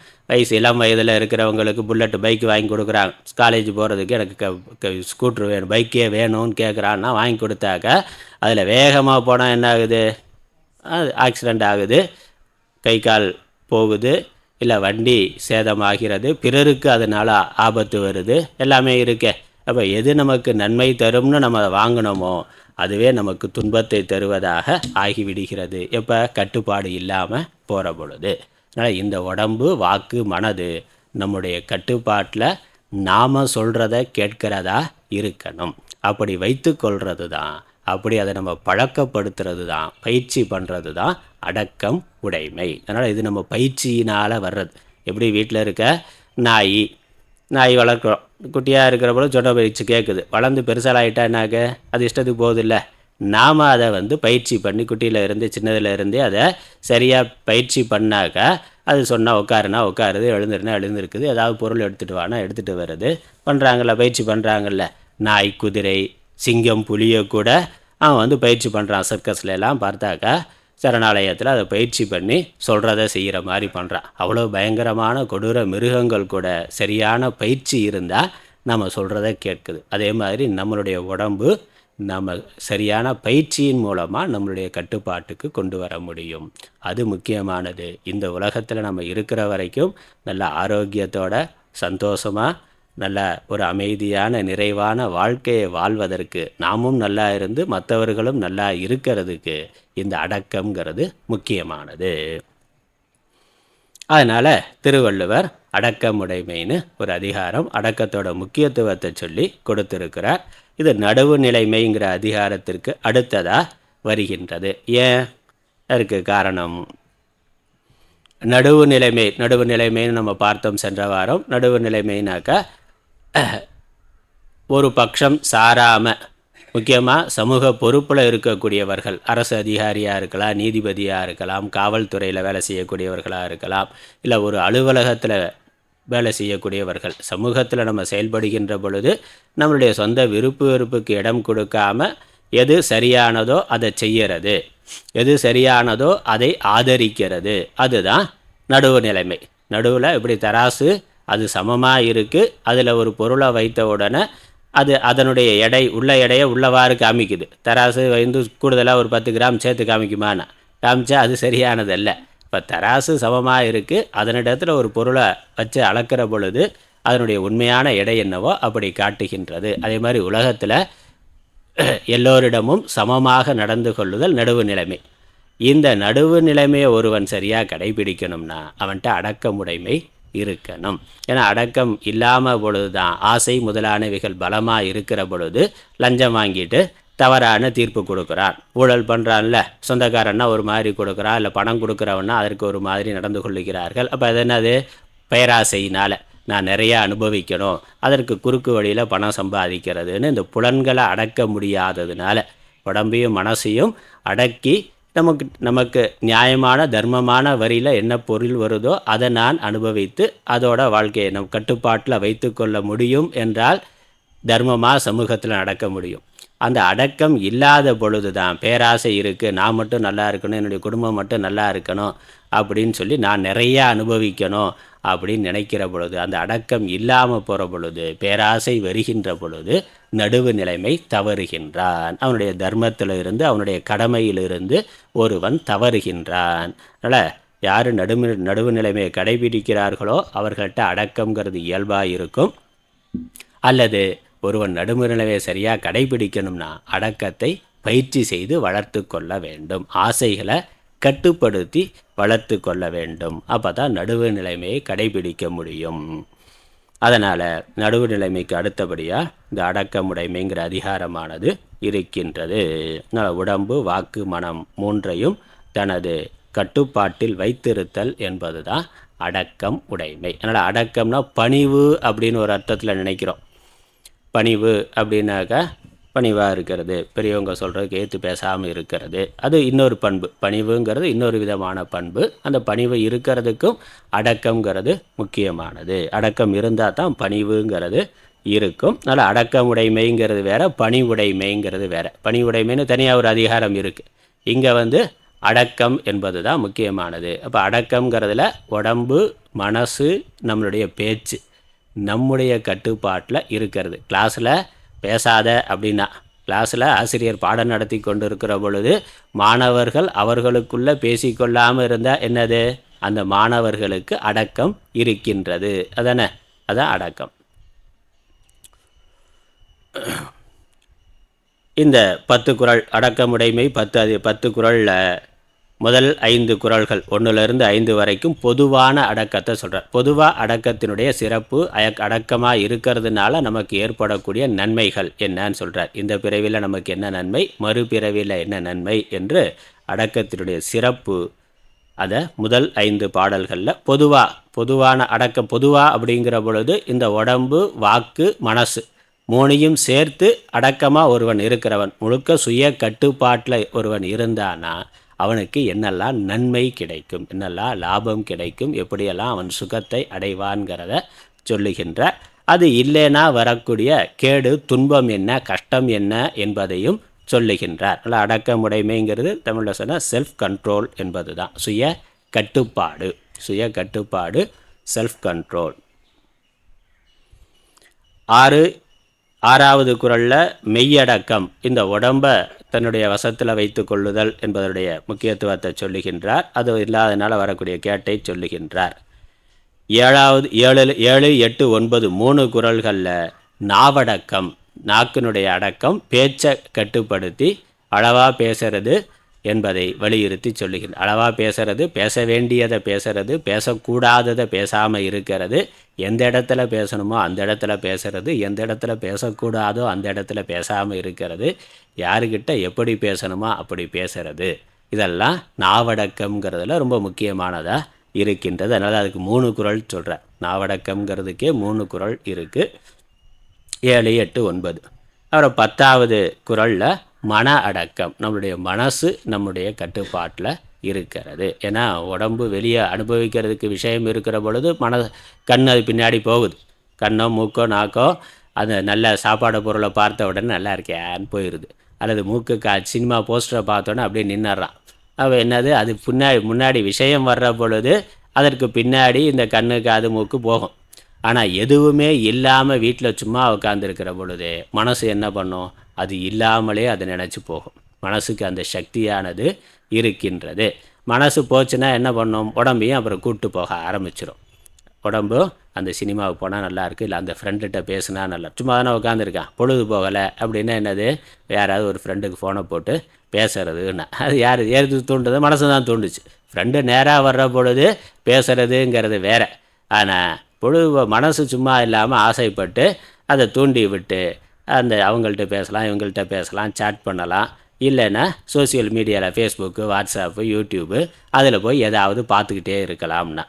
இளம் வயதில் இருக்கிறவங்களுக்கு புல்லட் பைக் வாங்கி கொடுக்குறாங்க. காலேஜ் போகிறதுக்கு எனக்கு ஸ்கூட்ரு வேணும், பைக்கே வேணும்னு கேட்குறான்னா வாங்கி கொடுத்தாக்க அதில் வேகமாக போனால் என்ன ஆகுது? ஆக்சிடெண்ட் ஆகுது, கை கால் போகுது, இல்லை வண்டி சேதமாகிறது, பிறருக்கு அதனால் ஆபத்து வருது, எல்லாமே இருக்கே. அப்போ எது நமக்கு நன்மை தரும்னு நம்ம அதை வாங்கினோமோ அதுவே நமக்கு துன்பத்தை தருவதாக ஆகிவிடுகிறது, எப்போ கட்டுப்பாடு இல்லாமல் போகிற பொழுது. அதனால் இந்த உடம்பு, வாக்கு, மனது நம்முடைய கட்டுப்பாட்டில் நாம் சொல்கிறத கேட்கிறதா இருக்கணும். அப்படி வைத்து கொள்வது தான், அப்படி அதை நம்ம பழக்கப்படுத்துறது தான், பயிற்சி பண்ணுறது தான் அடக்கம் உடைமை. அதனால் இது நம்ம பயிற்சியினால் வர்றது. எப்படி வீட்டில் இருக்க நாய் வளர்க்குறோம், குட்டியாக இருக்கிற போல சொன்ன பயிற்சி கேட்குது, வளர்ந்து பெருசாலாகிட்டா என்னாக்க அது இஷ்டத்துக்கு போகுதில்ல. நாம் அதை பயிற்சி பண்ணி குட்டியில் இருந்து சின்னதில் இருந்தே அதை சரியாக பயிற்சி பண்ணாக்க அது சொன்னால் உட்காருனா உட்காருது, எழுந்துருனா எழுந்திருக்குது, ஏதாவது பொருள் எடுத்துகிட்டு வானா எடுத்துகிட்டு வருது, பண்ணுறாங்கல்ல, பயிற்சி பண்ணுறாங்கல்ல. நாய், குதிரை, சிங்கம், புலியை கூட அவன் பயிற்சி பண்ணுறான். சர்க்கஸில் எல்லாம் பார்த்தாக்கா சரணாலயத்தில் அதை பயிற்சி பண்ணி சொல்கிறத செய்கிற மாதிரி பண்ணுறான். அவ்வளோ பயங்கரமான கொடூர மிருகங்கள் கூட சரியான பயிற்சி இருந்தால் நம்ம சொல்கிறத கேட்குது. அதே மாதிரி நம்மளுடைய உடம்பு நம்ம சரியான பயிற்சியின் மூலமாக நம்மளுடைய கட்டுப்பாட்டுக்கு கொண்டு வர முடியும். அது முக்கியமானது. இந்த உலகத்தில் நம்ம இருக்கிற வரைக்கும் நல்ல ஆரோக்கியத்தோட சந்தோஷமாக நல்ல ஒரு அமைதியான நிறைவான வாழ்க்கையை வாழ்வதற்கு, நாமும் நல்லா இருந்து மற்றவர்களும் நல்லா இருக்கிறதுக்கு இந்த அடக்கம்ங்கிறது முக்கியமானது. அதனால் திருவள்ளுவர் அடக்கமுடைமைன்னு ஒரு அதிகாரம் அடக்கத்தோட முக்கியத்துவத்தை சொல்லி கொடுத்துருக்கிறார். இது நடுவு நிலைமைங்கிற அதிகாரத்திற்கு அடுத்ததாக வருகின்றது. ஏன்? அதற்கு காரணம் நடுவு நிலைமைன்னு நம்ம பார்த்தோம் சென்ற வாரம். நடுவு நிலைமைனாக்கா ஒரு பட்சம் சாராமல், முக்கியமாக சமூக பொறுப்பில் இருக்கக்கூடியவர்கள், அரசு அதிகாரியாக இருக்கலாம், நீதிபதியாக இருக்கலாம், காவல்துறையில் வேலை செய்யக்கூடியவர்களாக இருக்கலாம், இல்லை ஒரு அலுவலகத்தில் வேலை செய்யக்கூடியவர்கள். சமூகத்தில் நம்ம செயல்படுகின்ற பொழுது நம்மளுடைய சொந்த விருப்பு வெறுப்புக்கு இடம் கொடுக்காமல் எது சரியானதோ அதை செய்கிறது, எது சரியானதோ அதை ஆதரிக்கிறது, அதுதான் நடுவு நிலைமை. நடுவில் இப்படி தராசு அது சமமாக இருக்குது, அதில் ஒரு பொருளை வைத்த உடனே அது அதனுடைய எடையை உள்ளவாறு காமிக்குது. தராசு கூடுதலாக ஒரு 10 கிராம் சேர்த்து காமிக்குமானா காமிச்சா அது சரியானதல்ல. இப்போ தராசு சமமாக இருக்குது, அதனிடத்தில் ஒரு பொருளை வச்சு அளக்கிற பொழுது அதனுடைய உண்மையான எடை என்னவோ அப்படி காட்டுகின்றது. அதே மாதிரி உலகத்தில் எல்லோரிடமும் சமமாக நடந்து கொள்ளுதல் நடுவு நிலைமை. இந்த நடுவு நிலைமையை ஒருவன் சரியாக கடைபிடிக்கணும்னா அவன்கிட்ட அடக்கமுடைமை இருக்கணும். ஏன்னா அடக்கம் இல்லாமல் பொழுது தான் ஆசை முதலானவைகள் பலமாக இருக்கிற பொழுது லஞ்சம் வாங்கிட்டு தவறான தீர்ப்பு கொடுக்குறான். ஊழல் பண்ணுறான்ல, சொந்தக்காரன்னா ஒரு மாதிரி கொடுக்குறான், இல்லை பணம் கொடுக்குறவன்னா அதற்கு ஒரு மாதிரி நடந்து கொள்ளுகிறார்கள். அப்போ அது என்னது? பேராசையினால் நான் நிறையா அனுபவிக்கணும், அதற்கு குறுக்கு வழியில் பணம் சம்பாதிக்கிறதுன்னு இந்த புலன்களை அடக்க முடியாததுனால உடம்பையும் மனசையும் அடக்கி நமக்கு நியாயமான தர்மமான வரியில் என்ன பொருள் வருதோ அதை நான் அனுபவித்து அதோட வாழ்க்கையை நம் கட்டுப்பாட்டில் வைத்து கொள்ள முடியும் என்றால் தர்மமாக சமூகத்தில் நடக்க முடியும். அந்த அடக்கம் இல்லாத பொழுது தான் பேராசை இருக்குது, நான் மட்டும் நல்லா இருக்கணும், என்னுடைய குடும்பம் மட்டும் நல்லா இருக்கணும் அப்படின்னு சொல்லி நான் நிறையா அனுபவிக்கணும் அப்படின்னு நினைக்கிற பொழுது, அந்த அடக்கம் இல்லாமல் போகிற பொழுது, பேராசை வருகின்ற பொழுது நடுவு நிலைமை தவறுகின்றான். அவனுடைய தர்மத்தில் இருந்து, அவனுடைய கடமையிலிருந்து ஒருவன் தவறுகின்றான். அதனால் யார் நடுவு நிலைமையை கடைபிடிக்கிறார்களோ அவர்கள்ட்ட அடக்கங்கிறது இயல்பாக இருக்கும். அல்லது ஒருவன் நடுநிலைமையை சரியாக கடைபிடிக்கணும்னா அடக்கத்தை பயிற்சி செய்து வளர்த்து கொள்ள வேண்டும். ஆசைகளை கட்டுப்படுத்தி வளர்த்து கொள்ள வேண்டும். அப்போ தான் நடுவு நிலைமையை கடைபிடிக்க முடியும். அதனால் நடுவு நிலைமைக்கு அடுத்தபடியாக இந்த அடக்கமுடைமைங்கிற அதிகாரமானது இருக்கின்றது. உடம்பு, வாக்கு, மனம் மூன்றையும் தனது கட்டுப்பாட்டில் வைத்திருத்தல் என்பது தான் அடக்கம் உடைமை. அதனால் அடக்கம்னா பணிவு அப்படின்னு ஒரு அர்த்தத்தில் நினைக்கிறோம். பணிவு அப்படின்னாக்கா பணிவாக இருக்கிறது, பெரியவங்க சொல்கிறதுக்கு ஏற்று பேசாமல் இருக்கிறது, அது இன்னொரு பண்பு. பணிவுங்கிறது இன்னொரு விதமான பண்பு. அந்த பணிவு இருக்கிறதுக்கும் அடக்கங்கிறது முக்கியமானது. அடக்கம் இருந்தால் தான் பணிவுங்கிறது இருக்கும். அதனால் அடக்கமுடைமைங்கிறது வேறு, பணிவுடைமைங்கிறது வேறு. பணிவுடைமைன்னு தனியாக ஒரு அதிகாரம் இருக்குது. இங்கே அடக்கம் என்பது தான் முக்கியமானது. அப்போ அடக்கங்கிறதுல உடம்பு, மனசு, நம்மளுடைய பேச்சு நம்முடைய கட்டுப்பாட்டில் இருக்கிறது. கிளாஸில் பேசாத அப்படின்னா, கிளாஸில் ஆசிரியர் பாடம் நடத்தி கொண்டு இருக்கிற பொழுது மாணவர்கள் அவர்களுக்குள்ளே பேசிக்கொள்ளாமல் இருந்தால் என்னது? அந்த மாணவர்களுக்கு அடக்கம் இருக்கின்றது. அதானே? அதான் அடக்கம். இந்த 10 குறள் அடக்கமுடைமை 10 குறளில் முதல் 5 குறள்கள் 1லிருந்து 5 வரைக்கும் பொதுவான அடக்கத்தை சொல்கிறார். பொதுவாக அடக்கத்தினுடைய சிறப்பு, அடக்கமாக இருக்கிறதுனால நமக்கு ஏற்படக்கூடிய நன்மைகள் என்னன்னு சொல்கிறார். இந்த பிறவியில் நமக்கு என்ன நன்மை, மறுபிறவியில் என்ன நன்மை என்று அடக்கத்தினுடைய சிறப்பு அதை முதல் 5 பாடல்களில் பொதுவான அடக்கம். பொதுவாக அப்படிங்கிற பொழுது இந்த உடம்பு, வாக்கு, மனசு மூணையும் சேர்த்து அடக்கமாக ஒருவன் இருக்கிறவன், முழுக்க சுய கட்டுப்பாட்டில் ஒருவன் இருந்தானா அவனுக்கு என்னெல்லாம் நன்மை கிடைக்கும், என்னெல்லாம் லாபம் கிடைக்கும், எப்படியெல்லாம் அவன் சுகத்தை அடைவான்கிறத சொல்லுகின்றார். அது இல்லைனா வரக்கூடிய கேடு, துன்பம் என்ன, கஷ்டம் என்ன என்பதையும் சொல்லுகின்றார். அல்ல அடக்கமுடைமைங்கிறது தமிழில் சொன்னால் செல்ஃப் கண்ட்ரோல் என்பது தான். சுய கட்டுப்பாடு செல்ஃப் கண்ட்ரோல். 6வது குறளில் மெய்யடக்கம், இந்த உடம்பை தன்னுடைய வசத்தில் வைத்து கொள்ளுதல் என்பதனுடைய முக்கியத்துவத்தை சொல்லுகின்றார். அது இல்லாதனால் வரக்கூடிய கேட்டை சொல்லுகின்றார். 7, 8, 9 3 குறள்களில் நாவடக்கம், நாக்கினுடைய அடக்கம், பேச்சை கட்டுப்படுத்தி அளவாக பேசுறது என்பதை வலியுறுத்தி சொல்லுகின்றார். அளவாக பேசுறது, பேச வேண்டியதை பேசுறது, பேசக்கூடாததை பேசாமல் இருக்கிறது, எந்த இடத்துல பேசணுமோ அந்த இடத்துல பேசுறது, எந்த இடத்துல பேசக்கூடாதோ அந்த இடத்துல பேசாமல் இருக்கிறது, யாருக்கிட்ட எப்படி பேசணுமோ அப்படி பேசுறது, இதெல்லாம் நாவடக்கம்ங்கிறதுல ரொம்ப முக்கியமானதாக இருக்கின்றது. அதனால் அதுக்கு 3 குறள் சொல்கிறார். நாவடக்கம்ங்கிறதுக்கே 3 குறள் இருக்குது. 7, 8, 9. அப்புறம் 10வது குறளில் மன அடக்கம், நம்மளுடைய மனசு நம்முடைய கட்டுப்பாட்டில் இருக்கிறது. ஏன்னா உடம்பு வெளியே அனுபவிக்கிறதுக்கு விஷயம் இருக்கிற பொழுது கண் அது பின்னாடி போகுது. கண்ணோ மூக்கோ நாக்கோ அந்த நல்ல சாப்பாடு பொருளை பார்த்த உடனே நல்லா இருக்கேன்னு போயிடுது. அல்லது சினிமா போஸ்டரை பார்த்தோன்னே அப்படியே நின்றுறான். அவள் என்னது, அது முன்னாடி விஷயம் வர்ற பொழுது அதற்கு பின்னாடி இந்த கண்ணு காது மூக்கு போகும். ஆனால் எதுவுமே இல்லாமல் வீட்டில் சும்மா உட்காந்துருக்கிற பொழுது மனசு என்ன பண்ணும்? அது இல்லாமலே அதை நினச்சி போகும். மனசுக்கு அந்த சக்தியானது இருக்கின்றது. மனசு போச்சுன்னா என்ன பண்ணும்? உடம்பையும் அப்புறம் கூப்பிட்டு போக ஆரம்பிச்சிடும். உடம்பு அந்த சினிமாவுக்கு போனால் நல்லாயிருக்கு, இல்லை அந்த ஃப்ரெண்டுகிட்ட பேசுனா நல்லா, சும்மா தானே உட்காந்துருக்கான், பொழுது போகலை அப்படின்னா என்னது, யாராவது ஒரு ஃப்ரெண்டுக்கு ஃபோனை போட்டு பேசுறதுன்னா அது ஏது தூண்டுது? மனசு தான் தூண்டுச்சு. ஃப்ரெண்டு நேராக வர்ற பொழுது பேசுகிறதுங்கிறது வேறு. ஆனால் மனசு சும்மா இல்லாமல் ஆசைப்பட்டு அதை தூண்டி விட்டு அவங்கள்ட்ட பேசலாம், இவங்கள்ட்ட பேசலாம், சாட் பண்ணலாம், இல்லைன்னா சோசியல் மீடியாவில் ஃபேஸ்புக்கு, வாட்ஸ்அப்பு, யூடியூப்பு அதில் போய் எதாவது பார்த்துக்கிட்டே இருக்கலாம்னா,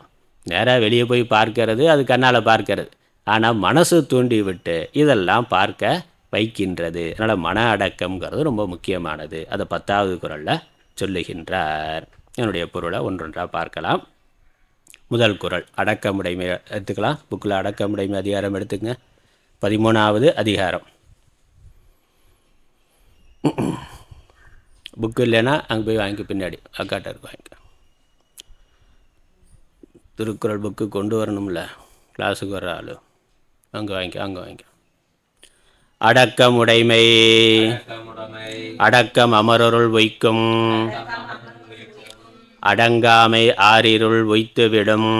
நேராக வெளியே போய் பார்க்கறது அது கண்ணால் பார்க்கறது. ஆனால் மனசு தூண்டி விட்டு இதெல்லாம் பார்க்க வைக்கின்றது. அதனால் மன அடக்கம்ங்கிறது ரொம்ப முக்கியமானது. அதை 10வது குறளில் சொல்லுகின்றார். என்னுடைய பொருளை ஒன்றொன்றாக பார்க்கலாம். முதல் குறள் அடக்கமுடைமை எடுத்துக்கலாம். புக்கில் அடக்கமுடைமை அதிகாரம் எடுத்துங்க. 13வது அதிகாரம். புக்கு இல்லைன்னா அங்கே போய் வாங்கிக்க, பின்னாடி அக்காட்ட இருக்கு வாங்கிக்க. திருக்குறள் புக்கு கொண்டு வரணும்ல, கிளாஸுக்கு வர்ற ஆள், அங்கே வாங்கிக்க. அடக்கம் உடைமை, அடக்கம் அமரருள் வைக்கும், அடங்காமை ஆறிருள் வைத்துவிடும்,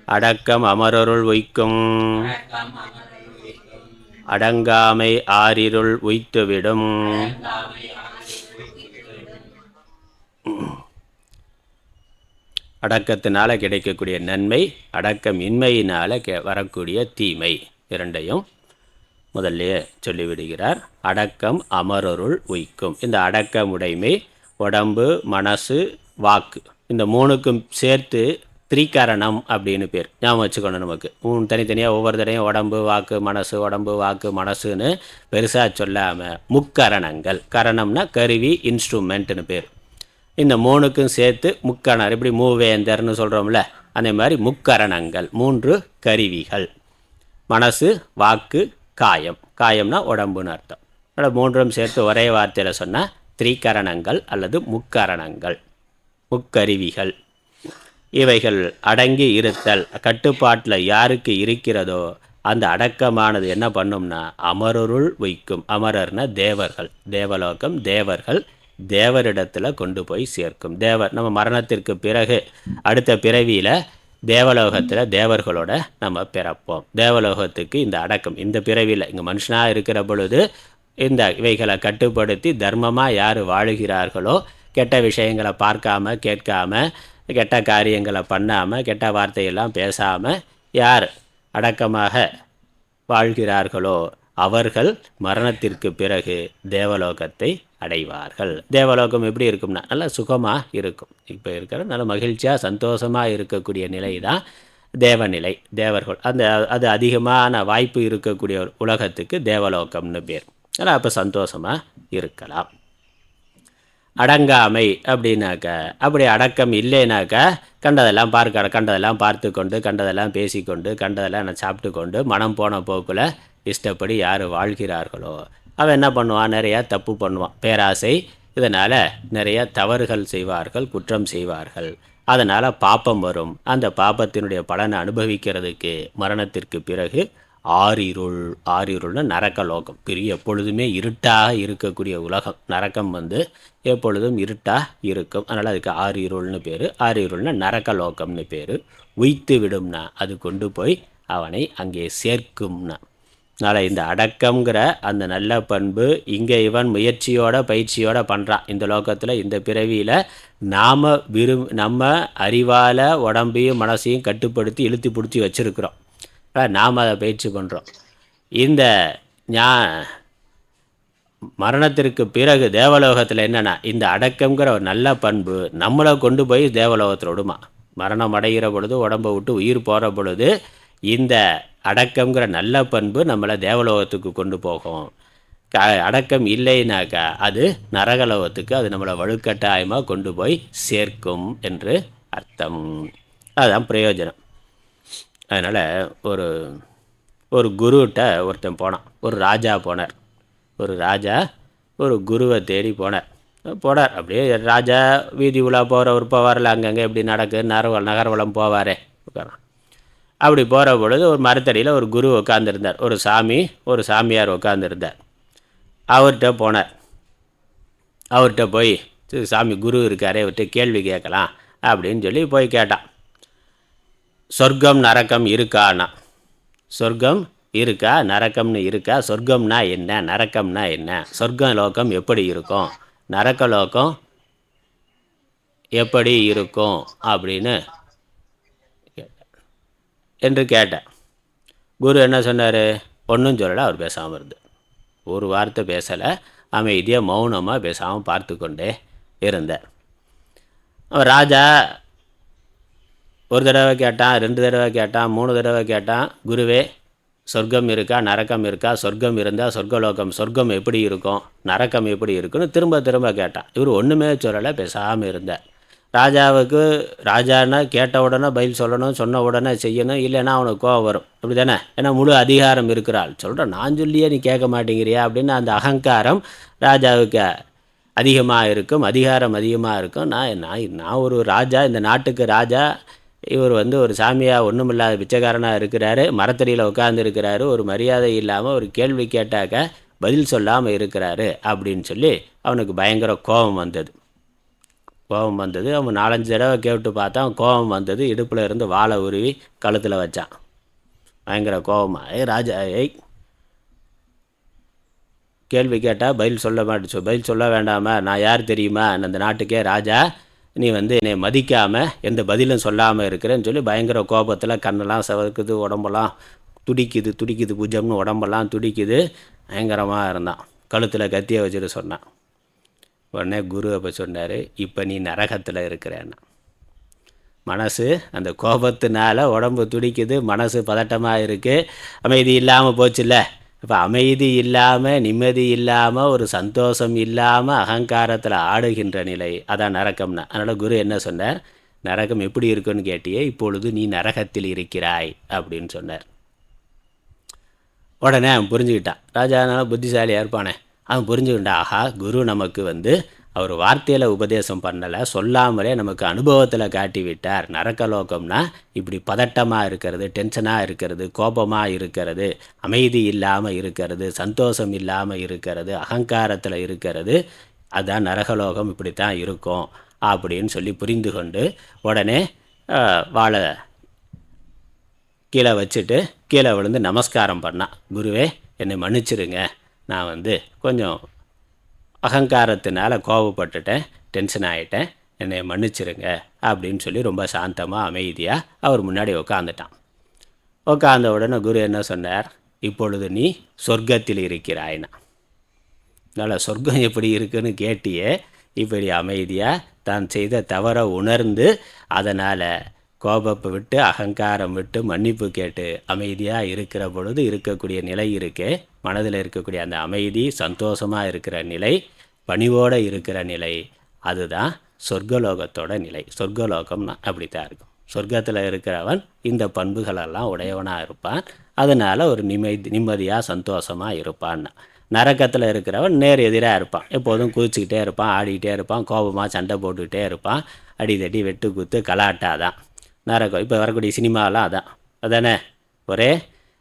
அடக்கம் அமரருள் வைக்கும், அடங்காமை ஆறிருள் வைத்துவிடும். அடக்கத்தினால கிடைக்கக்கூடிய நன்மை, அடக்கமின்மையினால் வரக்கூடிய தீமை, இரண்டையும் முதல்லையே சொல்லிவிடுகிறார். அடக்கம் அமரருள் உய்க்கும். இந்த அடக்கமுடைமை உடம்பு, மனசு, வாக்கு, இந்த மூணுக்கும் சேர்த்து திரிகரணம் அப்படின்னு பேர். ஞாபகம் வச்சுக்கணும். நமக்கு தனித்தனியாக ஒவ்வொரு தடையும் உடம்பு, வாக்கு, மனசு, உடம்பு, வாக்கு, மனசுன்னு பெருசாக சொல்லாமல் முக்கரணங்கள், கரணம்னா கருவி, இன்ஸ்ட்ருமெண்ட்னு பேர். இந்த மூணுக்கும் சேர்த்து முக்கரணம், எப்படி மூவேந்தர்னு சொல்கிறோம்ல, அதே மாதிரி முக்கரணங்கள், 3 கருவிகள். மனசு, வாக்கு, காயம். காயம்னா உடம்புன்னு அர்த்தம். அதனால் 3ம் சேர்த்து ஒரே வார்த்தையில் சொன்னால் திரிகரணங்கள் அல்லது முக்கரணங்கள், முக்கருவிகள். இவைகள் அடங்கி இருத்தல், கட்டுப்பாட்டில் யாருக்கு இருக்கிறதோ அந்த அடக்கமானது என்ன பண்ணும்னா அமரருள் வைக்கும். அமரர்னா தேவர்கள், தேவலோகம், தேவர்கள், தேவரிடத்தில் கொண்டு போய் சேர்க்கும். தேவர், நம்ம மரணத்திற்கு பிறகு அடுத்த பிறவியில் தேவலோகத்தில் தேவர்களோட நம்ம பிறப்போம். தேவலோகத்துக்கு இந்த அடக்கம் இந்த பிறவியில், இங்கே மனுஷனாக இருக்கிற பொழுது இந்த இவைகளை கட்டுப்படுத்தி தர்மமாக யார் வாழுகிறார்களோ, கெட்ட விஷயங்களை பார்க்காம கேட்காம, கெட்ட காரியங்களை பண்ணாமல், கெட்ட வார்த்தையெல்லாம் பேசாமல் யார் அடக்கமாக வாழ்கிறார்களோ அவர்கள் மரணத்திற்கு பிறகு தேவலோகத்தை அடைவார்கள். தேவலோகம் எப்படி இருக்கும்னா நல்லா சுகமாக இருக்கும். இப்போ இருக்கிற நல்ல மகிழ்ச்சியாக சந்தோஷமாக இருக்கக்கூடிய நிலை தான் தேவநிலை, தேவர்கள். அது அதிகமான வாய்ப்பு இருக்கக்கூடிய உலகத்துக்கு தேவலோகம்னு பேர். அதனால் அப்போ சந்தோஷமாக இருக்கலாம். அடங்காமை அப்படின்னாக்கா, அப்படி அடக்கம் இல்லைனாக்கா கண்டதெல்லாம் கண்டதெல்லாம் பார்த்து கொண்டு, கண்டதெல்லாம் பேசிக்கொண்டு, கண்டதெல்லாம் நான் சாப்பிட்டு கொண்டு, மனம் போன போக்கில் இஷ்டப்படி யார் வாழ்கிறார்களோ அவன் என்ன பண்ணுவான், நிறையா தப்பு பண்ணுவான். பேராசை, இதனால் நிறைய தவறுகள் செய்வார்கள், குற்றம் செய்வார்கள். அதனால் பாப்பம் வரும். அந்த பாப்பத்தினுடைய பலனை அனுபவிக்கிறதுக்கு மரணத்திற்கு பிறகு ஆறிருள்னா நரக்கலோகம், பெரிய எப்பொழுதுமே இருட்டாக இருக்கக்கூடிய உலகம். நரக்கம் எப்பொழுதும் இருட்டாக இருக்கும். அதனால் அதுக்கு ஆறிருள்னு பேர். ஆறிருள்னா நரக்கலோகம்னு பேர். உய்த்து விடும்னா அது கொண்டு போய் அவனை அங்கே சேர்க்கும்னா. அதனால் இந்த அடக்கம்ங்கிற அந்த நல்ல பண்பு இங்கே இவன் முயற்சியோட பயிற்சியோடு பண்ணுறான். இந்த லோகத்தில் இந்த பிறவியில் நம்ம அறிவால் உடம்பையும் மனசையும் கட்டுப்படுத்தி இழுத்து பிடிச்சி வச்சுருக்குறோம். நாம் அதை பயிற்சி பண்ணுறோம். இந்த மரணத்திற்கு பிறகு தேவலோகத்தில் என்னென்னா இந்த அடக்கங்கிற ஒரு நல்ல பண்பு நம்மளை கொண்டு போய் தேவலோகத்தில் விடுமா. மரணம் அடைகிற பொழுது, உடம்பை விட்டு உயிர் போகிற பொழுது இந்த அடக்கங்கிற நல்ல பண்பு நம்மளை தேவலோகத்துக்கு கொண்டு போகும். அடக்கம் இல்லைனாக்கா அது நரகலோகத்துக்கு அது நம்மளை வலுக்கட்டாயமாக கொண்டு போய் சேர்க்கும் என்று அர்த்தம். அதுதான் பிரயோஜனம். அதனால் ஒரு குருகிட்ட ஒருத்தன் போனான். ஒரு ராஜா போனார். ஒரு ராஜா ஒரு குருவை தேடி போனார். அப்படியே ராஜா வீதி உலா போகிறவர் போவார்ல, அங்கங்கே எப்படி நகர்வலம் போவாரே உட்காரான். அப்படி போகிற பொழுது ஒரு மரத்தடியில் ஒரு குரு உட்காந்துருந்தார். ஒரு சாமியார் உட்காந்துருந்தார். அவர்கிட்ட போனார். அவர்கிட்ட போய் சாமி குரு இருக்காரே, அவர்கிட்ட கேள்வி கேட்கலாம் அப்படின்னு சொல்லி போய் கேட்டான். சொர்க்கம் நரக்கம் இருக்கான்னா, சொர்க்கம் இருக்கா, நரக்கம்னு இருக்கா, சொர்க்கம்னா என்ன, நரக்கம்னா என்ன, சொர்க்க லோகம் எப்படி இருக்கும், நரக்க லோகம் எப்படி இருக்கும் அப்படின்னு என்று கேட்டேன். குரு என்ன சொன்னார்? ஒன்றும் சொல்லலை. அவர் பேசாமல் இருந்து ஒரு வார்த்தை பேசலை. அமைதியாக மௌனமாக பேசாமல் பார்த்து கொண்டே இருந்தார். ராஜா ஒரு தடவை கேட்டான், 2 தடவை கேட்டான், 3 தடவை கேட்டான். குருவே, சொர்க்கம் இருக்கா, நரக்கம் இருக்கா, சொர்க்கம் இருந்தால் சொர்க்கலோகம், சொர்க்கம் எப்படி இருக்கும், நரக்கம் எப்படி இருக்குன்னு திரும்ப திரும்ப கேட்டான். இவர் ஒன்றுமே சொல்லலை, பேசாமல் இருந்தார். ராஜாவுக்கு ராஜான்னா கேட்ட உடனே பதில் சொல்லணும், சொன்ன உடனே செய்யணும், இல்லைன்னா அவனுக்கு கோவம் வரும். அப்படி தானே? ஏன்னா முழு அதிகாரம் இருக்கிறாள். சொல்கிறேன் நான் சொல்லியே நீ கேட்க மாட்டேங்கிறியா அப்படின்னு அந்த அகங்காரம் ராஜாவுக்கு அதிகமாக இருக்கும், அதிகாரம் அதிகமாக இருக்கும். நான் ஒரு ராஜா, இந்த நாட்டுக்கு ராஜா, இவர் ஒரு சாமியாக ஒன்றுமில்லாத பிச்சைக்காரனாக இருக்கிறாரு, மரத்தடியில் உட்காந்துருக்கிறாரு, ஒரு மரியாதை இல்லாமல் ஒரு கேள்வி கேட்டாக்க பதில் சொல்லாமல் இருக்கிறாரு அப்படின்னு சொல்லி அவனுக்கு பயங்கர கோபம் வந்தது. அவன் 4-5 தடவை கேட்டு பார்த்தான், கோபம் வந்தது. இடுப்பில் இருந்து வாழை உருவி கழுத்தில் வச்சான். பயங்கர கோபமாக, ராஜா கேள்வி கேட்டால் பதில் சொல்ல மாட்டேன், பதில் சொல்ல வேண்டாமா, நான் யார் தெரியுமா, அந்த நாட்டுக்கே ராஜா, நீ என்னை மதிக்காமல் எந்த பதிலும் சொல்லாமல் இருக்கிறேன்னு சொல்லி பயங்கர கோபத்தில் கண்ணெல்லாம் சவக்குது, உடம்பெல்லாம் துடிக்குது பூஜம்னு உடம்பெல்லாம் துடிக்குது, பயங்கரமாக இருந்தான். கழுத்தில் கத்தியை வச்சுட்டு சொன்னான். உடனே குரு அப்போ சொன்னார், இப்போ நீ நரகத்தில் இருக்கிறேன்னா. மனசு அந்த கோபத்தினால உடம்பு துடிக்குது, மனசு பதட்டமாக இருக்குது, அமைதி இல்லாமல் போச்சுல்ல. இப்போ அமைதி இல்லாமல், நிம்மதி இல்லாமல், ஒரு சந்தோஷம் இல்லாமல் அகங்காரத்தில் ஆடுகின்ற நிலை, அதான் நரகம்னா. அதனால் குரு என்ன சொன்னார், நரகம் எப்படி இருக்குன்னு கேட்டியே, இப்பொழுது நீ நரகத்தில் இருக்கிறாய் அப்படின்னு சொன்னார். உடனே அவன் புரிஞ்சுக்கிட்டான். ராஜானால புத்திசாலியாக இருப்பானே, அவன் புரிஞ்சுக்கிட்டான். ஆஹா, குரு நமக்கு அவர் வார்த்தையில் உபதேசம் பண்ணலை, சொல்லாமலே நமக்கு அனுபவத்தில் காட்டி விட்டார். நரகலோகம்னா இப்படி பதட்டமாக இருக்கிறது, டென்ஷனாக இருக்கிறது, கோபமாக இருக்கிறது, அமைதி இல்லாமல் இருக்கிறது, சந்தோஷம் இல்லாமல் இருக்கிறது, அகங்காரத்தில் இருக்கிறது, அதுதான் நரகலோகம், இப்படி தான் இருக்கும் அப்படின்னு சொல்லி புரிந்து கொண்டு உடனே வாழை கீழே வச்சுட்டு கீழே விழுந்து நமஸ்காரம் பண்ணான். குருவே, என்னை மன்னிச்சிருங்க, நான் கொஞ்சம் அகங்காரத்தினால கோபப்பட்டுட்டேன், டென்ஷன் ஆகிட்டேன், என்னை மன்னிச்சிருங்க அப்படின்னு சொல்லி ரொம்ப சாந்தமாக அமைதியாக அவர் முன்னாடி உட்காந்துட்டான். உட்காந்த உடனே குரு என்ன சொன்னார், இப்பொழுது நீ சொர்க்கத்தில் இருக்கிறாய்னா. அதனால் சொர்க்கம் எப்படி இருக்குன்னு கேட்டியே, இப்படி அமைதியாக தான் செய்த தவறை உணர்ந்து அதனால் கோபத்தை விட்டு அகங்காரம் விட்டு மன்னிப்பு கேட்டு அமைதியாக இருக்கிற பொழுது இருக்கக்கூடிய நிலை இருக்கே, மனதில் இருக்கக்கூடிய அந்த அமைதி, சந்தோஷமாக இருக்கிற நிலை, பணிவோடு இருக்கிற நிலை, அதுதான் சொர்க்கலோகத்தோட நிலை. சொர்க்கலோகம்னா அப்படி தான் இருக்கும். சொர்க்கத்தில் இருக்கிறவன் இந்த பண்புகளெல்லாம் உடையவனாக இருப்பான், அதனால் ஒரு நிம்மதியாக சந்தோஷமாக இருப்பான்னா. நரக்கத்தில் இருக்கிறவன் நேர் எதிராக இருப்பான், எப்போதும் குதிச்சுக்கிட்டே இருப்பான், ஆடிக்கிட்டே இருப்பான், கோபமாக சண்டை போட்டுக்கிட்டே இருப்பான், அடிதடி வெட்டு குத்து கலாட்டாதான் நரகம். இப்போ வரக்கூடிய சினிமாலாம் அதானே, ஒரே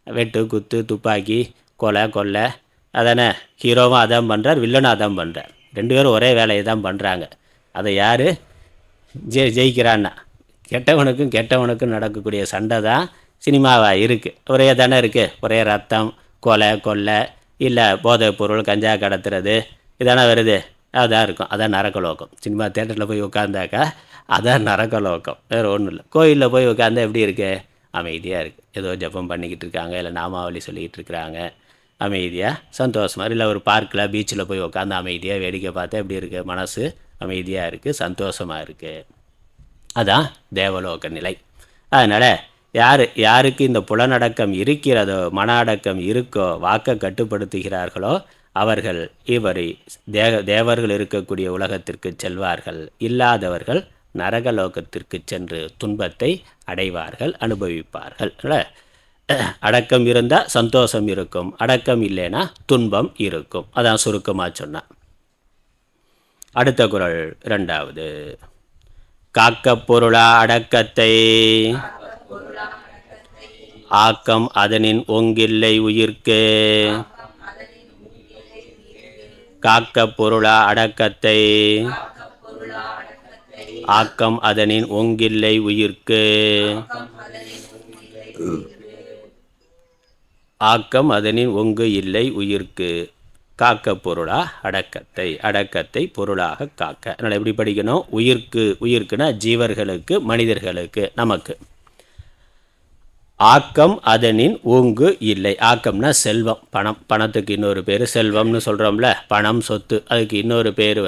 வெட்டு குத்து துப்பாக்கி கொலை, அதானே. ஹீரோவும் அதான் பண்ணுறார், வில்லனும் அதான் பண்ணுறார், 2 பேரும் ஒரே வேலையை தான் பண்ணுறாங்க. அதை யார் ஜெயிக்கிறான்னா, கெட்டவனுக்கும் நடக்கக்கூடிய சண்டை தான் சினிமாவாக இருக்குது. ஒரே தானே இருக்குது, ஒரே ரத்தம், கொலை, இல்லை போதைப் பொருள், கஞ்சா கடத்துறது, இதானே வருது, அதான் இருக்கும். அதான் நரகலோகம். சினிமா தேட்டரில் போய் உட்காந்தாக்கா அதான் நரகலோகம், வேறு ஒன்றும் இல்லை. கோயிலில் போய் உட்காந்தா எப்படி இருக்குது, அமைதியாக இருக்குது, ஏதோ ஜபம் பண்ணிக்கிட்டு இருக்காங்க, இல்லை நாமாவளி சொல்லிக்கிட்டு இருக்கிறாங்க, அமைதியாக சந்தோஷமாக. இல்லை ஒரு பார்க்கில் பீச்சில் போய் உட்காந்து அமைதியாக வேடிக்கை பார்த்தா எப்படி இருக்குது, மனசு அமைதியாக இருக்குது, சந்தோஷமாக இருக்குது. அதான் தேவலோக நிலை. அதனால் யாருக்கு இந்த புலனடக்கம் இருக்கிறதோ, மன அடக்கம் இருக்கோ, வாக்கை கட்டுப்படுத்துகிறார்களோ, அவர்கள் தேவர்கள் இருக்கக்கூடிய உலகத்திற்கு செல்வார்கள். இல்லாதவர்கள் நரகலோகத்திற்கு சென்று துன்பத்தை அடைவார்கள், அனுபவிப்பார்கள். அடக்கம் இருந்தால் சந்தோஷம் இருக்கும், அடக்கம் இல்லைன்னா துன்பம் இருக்கும். அதான் சுருக்கமாக சொன்னான். அடுத்த குறள் 2வது. காக்க பொருளா அடக்கத்தை, ஆக்கம் அதனின் ஒங்கில்லை உயிர்க்கு. காக்க பொருளா அடக்கத்தை, ஆக்கம் அதனின் ஒங்கில்லை உயிர்க்கு. ஆக்கம் அதனின் ஒங்கு இல்லை உயிர்க்கு. காக்க பொருளா அடக்கத்தை பொருளாக காக்க. அதனால் எப்படி படிக்கணும், உயிர்க்குன்னா ஜீவர்களுக்கு, மனிதர்களுக்கு, நமக்கு. ஆக்கம் அதனின் ஒங்கு இல்லை. ஆக்கம்னா செல்வம், பணத்துக்கு இன்னொரு பேர் செல்வம்னு சொல்கிறோம்ல, பணம் சொத்து, அதுக்கு இன்னொரு பேர்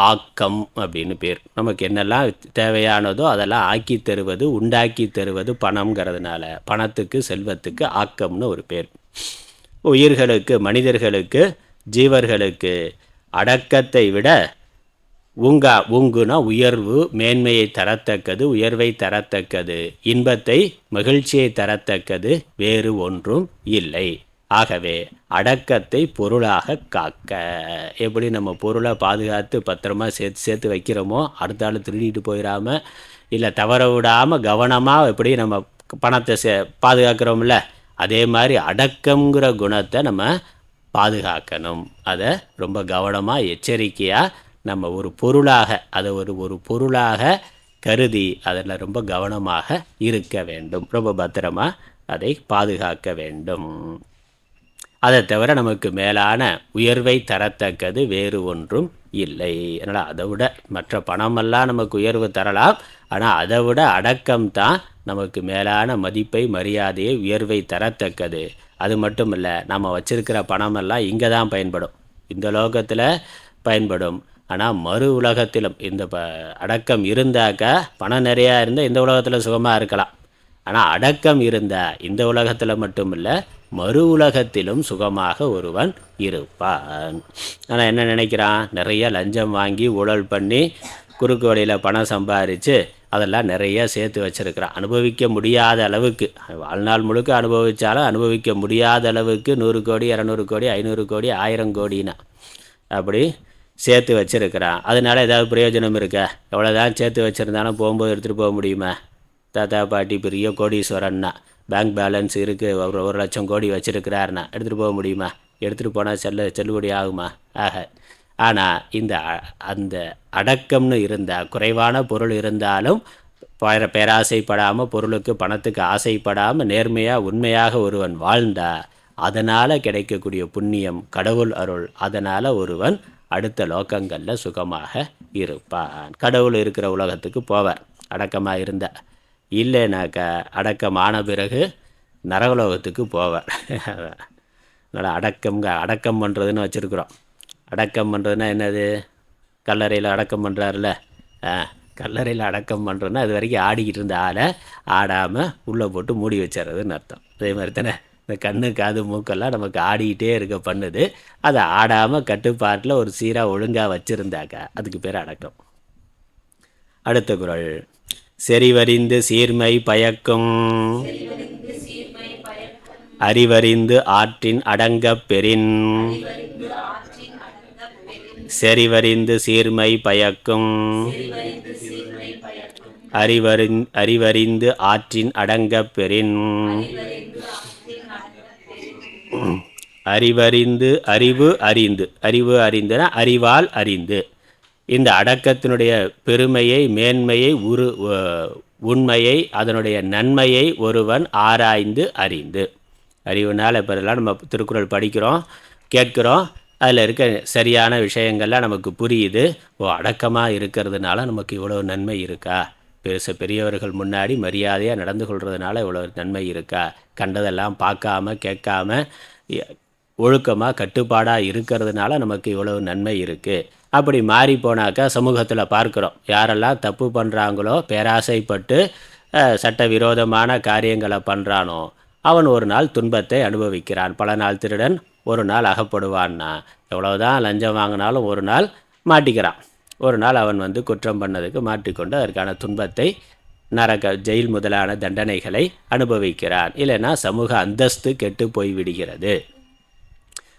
ஆக்கம் அப்படின்னு பேர். நமக்கு என்னெல்லாம் தேவையானதோ அதெல்லாம் ஆக்கி தருவது, உண்டாக்கி தருவது பணம்ங்கிறதுனால பணத்துக்கு செல்வத்துக்கு ஆக்கம்னு ஒரு பேர். உயிர்களுக்கு, மனிதர்களுக்கு, ஜீவர்களுக்கு அடக்கத்தை விட உங்குனா உயர்வு, மேன்மையை தரத்தக்கது, உயர்வை தரத்தக்கது, இன்பத்தை மகிழ்ச்சியை தரத்தக்கது வேறு ஒன்றும் இல்லை. ஆகவே அடக்கத்தை பொருளாக காக்க. எப்படி நம்ம பொருளை பாதுகாத்து பத்திரமா சேர்த்து வைக்கிறோமோ, அடுத்த ஆள் திருடிட்டு போயிடாமல் இல்லை தவற விடாமல் கவனமாக எப்படி நம்ம பணத்தை பாதுகாக்கிறோம்ல, அதே மாதிரி அடக்கங்கிற குணத்தை நம்ம பாதுகாக்கணும். அதை ரொம்ப கவனமாக எச்சரிக்கையாக நம்ம ஒரு பொருளாக அதை ஒரு பொருளாக கருதி அதில் ரொம்ப கவனமாக இருக்க வேண்டும். ரொம்ப பத்திரமாக அதை பாதுகாக்க வேண்டும். அதை தவிர நமக்கு மேலான உயர்வை தரத்தக்கது வேறு ஒன்றும் இல்லை. அதனால் அதை விட மற்ற பணமெல்லாம் நமக்கு உயர்வு தரலாம், ஆனால் அதை விட அடக்கம்தான் நமக்கு மேலான மதிப்பை, மரியாதையை, உயர்வை தரத்தக்கது. அது மட்டும் இல்லை, நம்ம வச்சிருக்கிற பணமெல்லாம் இங்கே தான் பயன்படும், இந்த லோகத்தில் பயன்படும். ஆனால் மறு உலகத்திலும் இந்த அடக்கம் இருந்தாக்கா பணம் நிறையா இருந்தால் இந்த உலகத்தில் சுகமாக இருக்கலாம். ஆனால் அடக்கம் இருந்தால் இந்த உலகத்தில் மட்டும் இல்லை, மறு உலகத்திலும் சுகமாக ஒருவன் இருப்பான். ஆனால் என்ன நினைக்கிறான், நிறைய லஞ்சம் வாங்கி ஊழல் பண்ணி குறுக்கு வழியில் பணம் சம்பாதிச்சு அதெல்லாம் நிறைய சேர்த்து வச்சுருக்கிறான். அனுபவிக்க முடியாத அளவுக்கு, வாழ்நாள் முழுக்க அனுபவித்தாலும் அனுபவிக்க முடியாத அளவுக்கு 100 கோடி 200 கோடி 500 கோடி 1000 கோடினா அப்படி சேர்த்து வச்சுருக்கிறான். அதனால ஏதாவது பிரயோஜனம் இருக்கா? எவ்வளோதான் சேர்த்து வச்சுருந்தாலும் போகும்போது எடுத்துகிட்டு போக முடியுமா? தாத்தா பாட்டி பெரிய கோடீஸ்வரன்னா, பேங்க் பேலன்ஸ் இருக்குது, 1,00,000 கோடி வச்சுருக்கிறாருன்னா எடுத்துகிட்டு போக முடியுமா? எடுத்துகிட்டு போனால் செல்லுபடி ஆகுமா? ஆக. ஆனால் அந்த அடக்கம்னு இருந்தால், குறைவான பொருள் இருந்தாலும் பேராசைப்படாமல், பொருளுக்கு பணத்துக்கு ஆசைப்படாமல் நேர்மையாக உண்மையாக ஒருவன் வாழ்ந்தா அதனால் கிடைக்கக்கூடிய புண்ணியம், கடவுள் அருள், அதனால் ஒருவன் அடுத்த லோகங்களில் சுகமாக இருப்பான். கடவுள் இருக்கிற உலகத்துக்கு போவார் அடக்கமாக இருந்தால். இல்லைனாக்கா அடக்கமான பிறகு நரகலோகத்துக்கு போவார். அதனால் அடக்கம் பண்ணுறதுன்னு வச்சுருக்குறோம். அடக்கம் பண்ணுறதுன்னா என்னது? கல்லறையில் அடக்கம் பண்ணுறாருல, கல்லறையில் அடக்கம் பண்ணுறதுன்னா அது வரைக்கும் ஆடிக்கிட்டு இருந்த ஆளை ஆடாமல் உள்ளே போட்டு மூடி வச்சிட்றதுன்னு அர்த்தம். அதே மாதிரி தானே இந்த கண்ணு காது மூக்கெல்லாம் நமக்கு ஆடிக்கிட்டே இருக்க பண்ணுது. அதை ஆடாமல் கட்டுப்பாட்டில் ஒரு சீராக ஒழுங்காக வச்சுருந்தாக்கா அதுக்கு பேர் அடக்கம். அடுத்த குறள். செறிவறிந்து சீர்மை பயக்கும் அறிவறிந்து ஆற்றின் அடங்கப் பெறின். செறிவறிந்து சீர்மை பயக்கும் அறிவறிந்து ஆற்றின் அடங்கப் பெறின். அறிவு அறிந்துனா அறிவால் அறிந்து. இந்த அடக்கத்தினுடைய பெருமையை, மேன்மையை, உண்மையை, அதனுடைய நன்மையை ஒருவன் ஆராய்ந்து அறிந்து. அறிவுனால் இப்போதெல்லாம் நம்ம திருக்குறள் படிக்கிறோம், கேட்குறோம், அதில் இருக்க சரியான விஷயங்கள்லாம் நமக்கு புரியுது. அடக்கமாக இருக்கிறதுனால நமக்கு இவ்வளோ நன்மை இருக்கா? பெரியவர்கள் முன்னாடி மரியாதையாக நடந்து கொள்கிறதுனால இவ்வளோ நன்மை இருக்கா? கண்டதெல்லாம் பார்க்காம கேட்காம ஒழுக்கமாக கட்டுப்பாடாக இருக்கிறதுனால நமக்கு இவ்வளோ நன்மை இருக்குது. அப்படி மாறி போனாக்கா சமூகத்தில் பார்க்குறோம், யாரெல்லாம் தப்பு பண்ணுறாங்களோ, பேராசைப்பட்டு சட்டவிரோதமான காரியங்களை பண்ணுறானோ அவன் ஒரு நாள் துன்பத்தை அனுபவிக்கிறான். பல நாள் திருடன் ஒரு நாள் அகப்படுவான்னா, எவ்வளோதான் லஞ்சம் வாங்கினாலும் ஒரு நாள் மாட்டிக்கிறான். ஒரு நாள் அவன் குற்றம் பண்ணதுக்கு மாட்டிக்கொண்டு அதற்கான துன்பத்தை, ஜெயில் முதலான தண்டனைகளை அனுபவிக்கிறான். இல்லைன்னா சமூக அந்தஸ்து கெட்டு போய்விடுகிறது.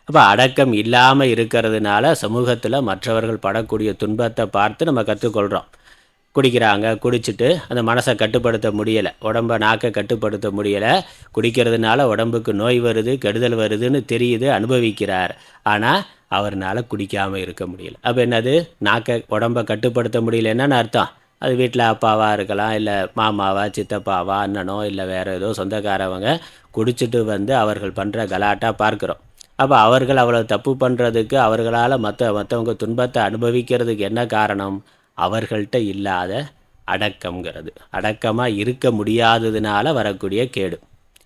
அப்போ அடக்கம் இல்லாமல் இருக்கிறதுனால சமூகத்தில் மற்றவர்கள் படக்கூடிய துன்பத்தை பார்த்து நம்ம கற்றுக்கொள்கிறோம். குடிக்கிறாங்க, குடிச்சிட்டு அந்த மனசை கட்டுப்படுத்த முடியலை, நாக்கை கட்டுப்படுத்த முடியலை, குடிக்கிறதுனால உடம்புக்கு நோய் வருது, கெடுதல் வருதுன்னு தெரியுது, அனுபவிக்கிறார். ஆனால் அவர்னால் குடிக்காமல் இருக்க முடியல. அப்போ என்னது? உடம்பை கட்டுப்படுத்த முடியலன்னு அர்த்தம். அது வீட்டில் அப்பாவாக இருக்கலாம், இல்லை மாமாவா, சித்தப்பாவா, அண்ணனோ, இல்லை வேறு ஏதோ சொந்தக்காரவங்க குடிச்சிட்டு அவர்கள் பண்ணுற கலாட்டா பார்க்குறோம். அப்போ அவர்கள் அவ்வளோ தப்பு பண்ணுறதுக்கு, அவர்களால் மற்றவங்க துன்பத்தை அனுபவிக்கிறதுக்கு என்ன காரணம்? அவர்கள்ட்ட இல்லாத அடக்கம்ங்கிறது. அடக்கமாக இருக்க முடியாததுனால வரக்கூடிய கேடு.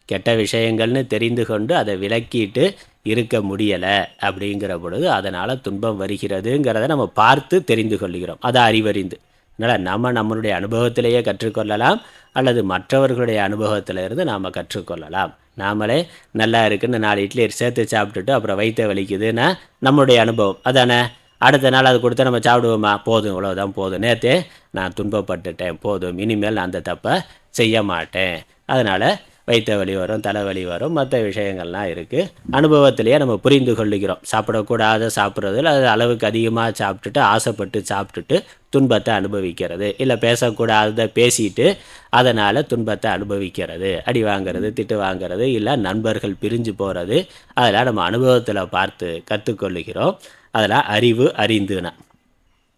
கெட்ட விஷயங்கள்னு தெரிந்து கொண்டு அதை விலக்கிட்டு இருக்க முடியலை அப்படிங்கிற பொழுது அதனால் துன்பம் வருகிறதுங்கிறத நம்ம பார்த்து தெரிந்து கொள்கிறோம். அதை அறிவறிந்து. அதனால் நம்மளுடைய அனுபவத்திலேயே கற்றுக்கொள்ளலாம், அல்லது மற்றவர்களுடைய அனுபவத்திலிருந்து நாம் கற்றுக்கொள்ளலாம். நாமளே நல்லா இருக்குன்னு 4 இட்லி சேர்த்து சாப்பிட்டுட்டு அப்புறம் வயிற்ற வலிக்குதுன்னா நம்மளுடைய அனுபவம் அதானே. அடுத்த நாள் அது கொடுத்தா நம்ம சாப்பிடுவோமா? போதும், இவ்வளோதான் போதும், நேற்றே நான் துன்பப்பட்டுட்டேன், போதும், இனிமேல் நான் அந்த தப்பை செய்ய மாட்டேன். அதனால் வயிற்று வலி வரும், தலைவலி வரும், மற்ற விஷயங்கள்லாம் இருக்குது. அனுபவத்திலேயே நம்ம புரிந்து கொள்ளுகிறோம். சாப்பிடக்கூடாத சாப்பிட்றதில் அது அளவுக்கு அதிகமாக சாப்பிட்டுட்டு ஆசைப்பட்டு சாப்பிட்டுட்டு துன்பத்தை அனுபவிக்கிறது, இல்லை பேசக்கூடாத பேசிட்டு அதனால் துன்பத்தை அனுபவிக்கிறது, அடி வாங்கிறது, திட்டு வாங்கிறது, இல்லை நண்பர்கள் பிரிஞ்சு போகிறது. அதெல்லாம் நம்ம அனுபவத்தில் பார்த்து கற்றுக்கொள்ளுகிறோம். அதெல்லாம் அறிவு அறிந்துனா.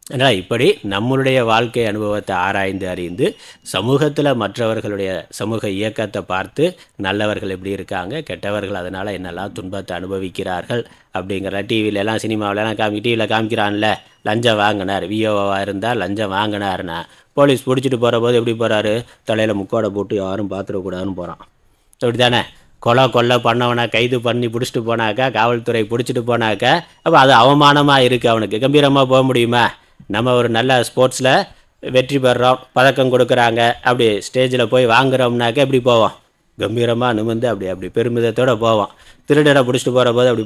அதனால் இப்படி நம்மளுடைய வாழ்க்கை அனுபவத்தை ஆராய்ந்து அறிந்து சமூகத்தில் மற்றவர்களுடைய சமூக இயக்கத்தை பார்த்து நல்லவர்கள் எப்படி இருக்காங்க, கெட்டவர்கள் அதனால் என்னெல்லாம் துன்பத்தை அனுபவிக்கிறார்கள் அப்படிங்கிற டிவிலெலாம் சினிமாவிலலாம் டிவியில் காமிக்கிறான்ல, லஞ்சம் வாங்கினார், விஓவாக இருந்தால் லஞ்சம் வாங்கினார்னா போலீஸ் பிடிச்சிட்டு போகிற போது எப்படி போகிறாரு? தலையில் முக்கோடை போட்டு யாரும் பார்த்துடக்கூடாதுன்னு போகிறான். அப்படி தானே? கொலை பண்ணவனை கைது பண்ணி பிடிச்சிட்டு போனாக்கா, காவல்துறை பிடிச்சிட்டு போனாக்கா, அப்போ அது அவமானமாக இருக்குது. அவனுக்கு கம்பீரமாக போக முடியுமா? நம்ம ஒரு நல்ல ஸ்போர்ட்ஸில் வெற்றி பெறுறோம், பதக்கம் கொடுக்குறாங்க, அப்படி ஸ்டேஜில் போய் வாங்குகிறோம்னாக்க எப்படி போவோம்? கம்பீரமாக நிமிர்ந்து அப்படி பெருமிதத்தோடு போவோம். திருடரை பிடிச்சிட்டு போகிற போது அப்படி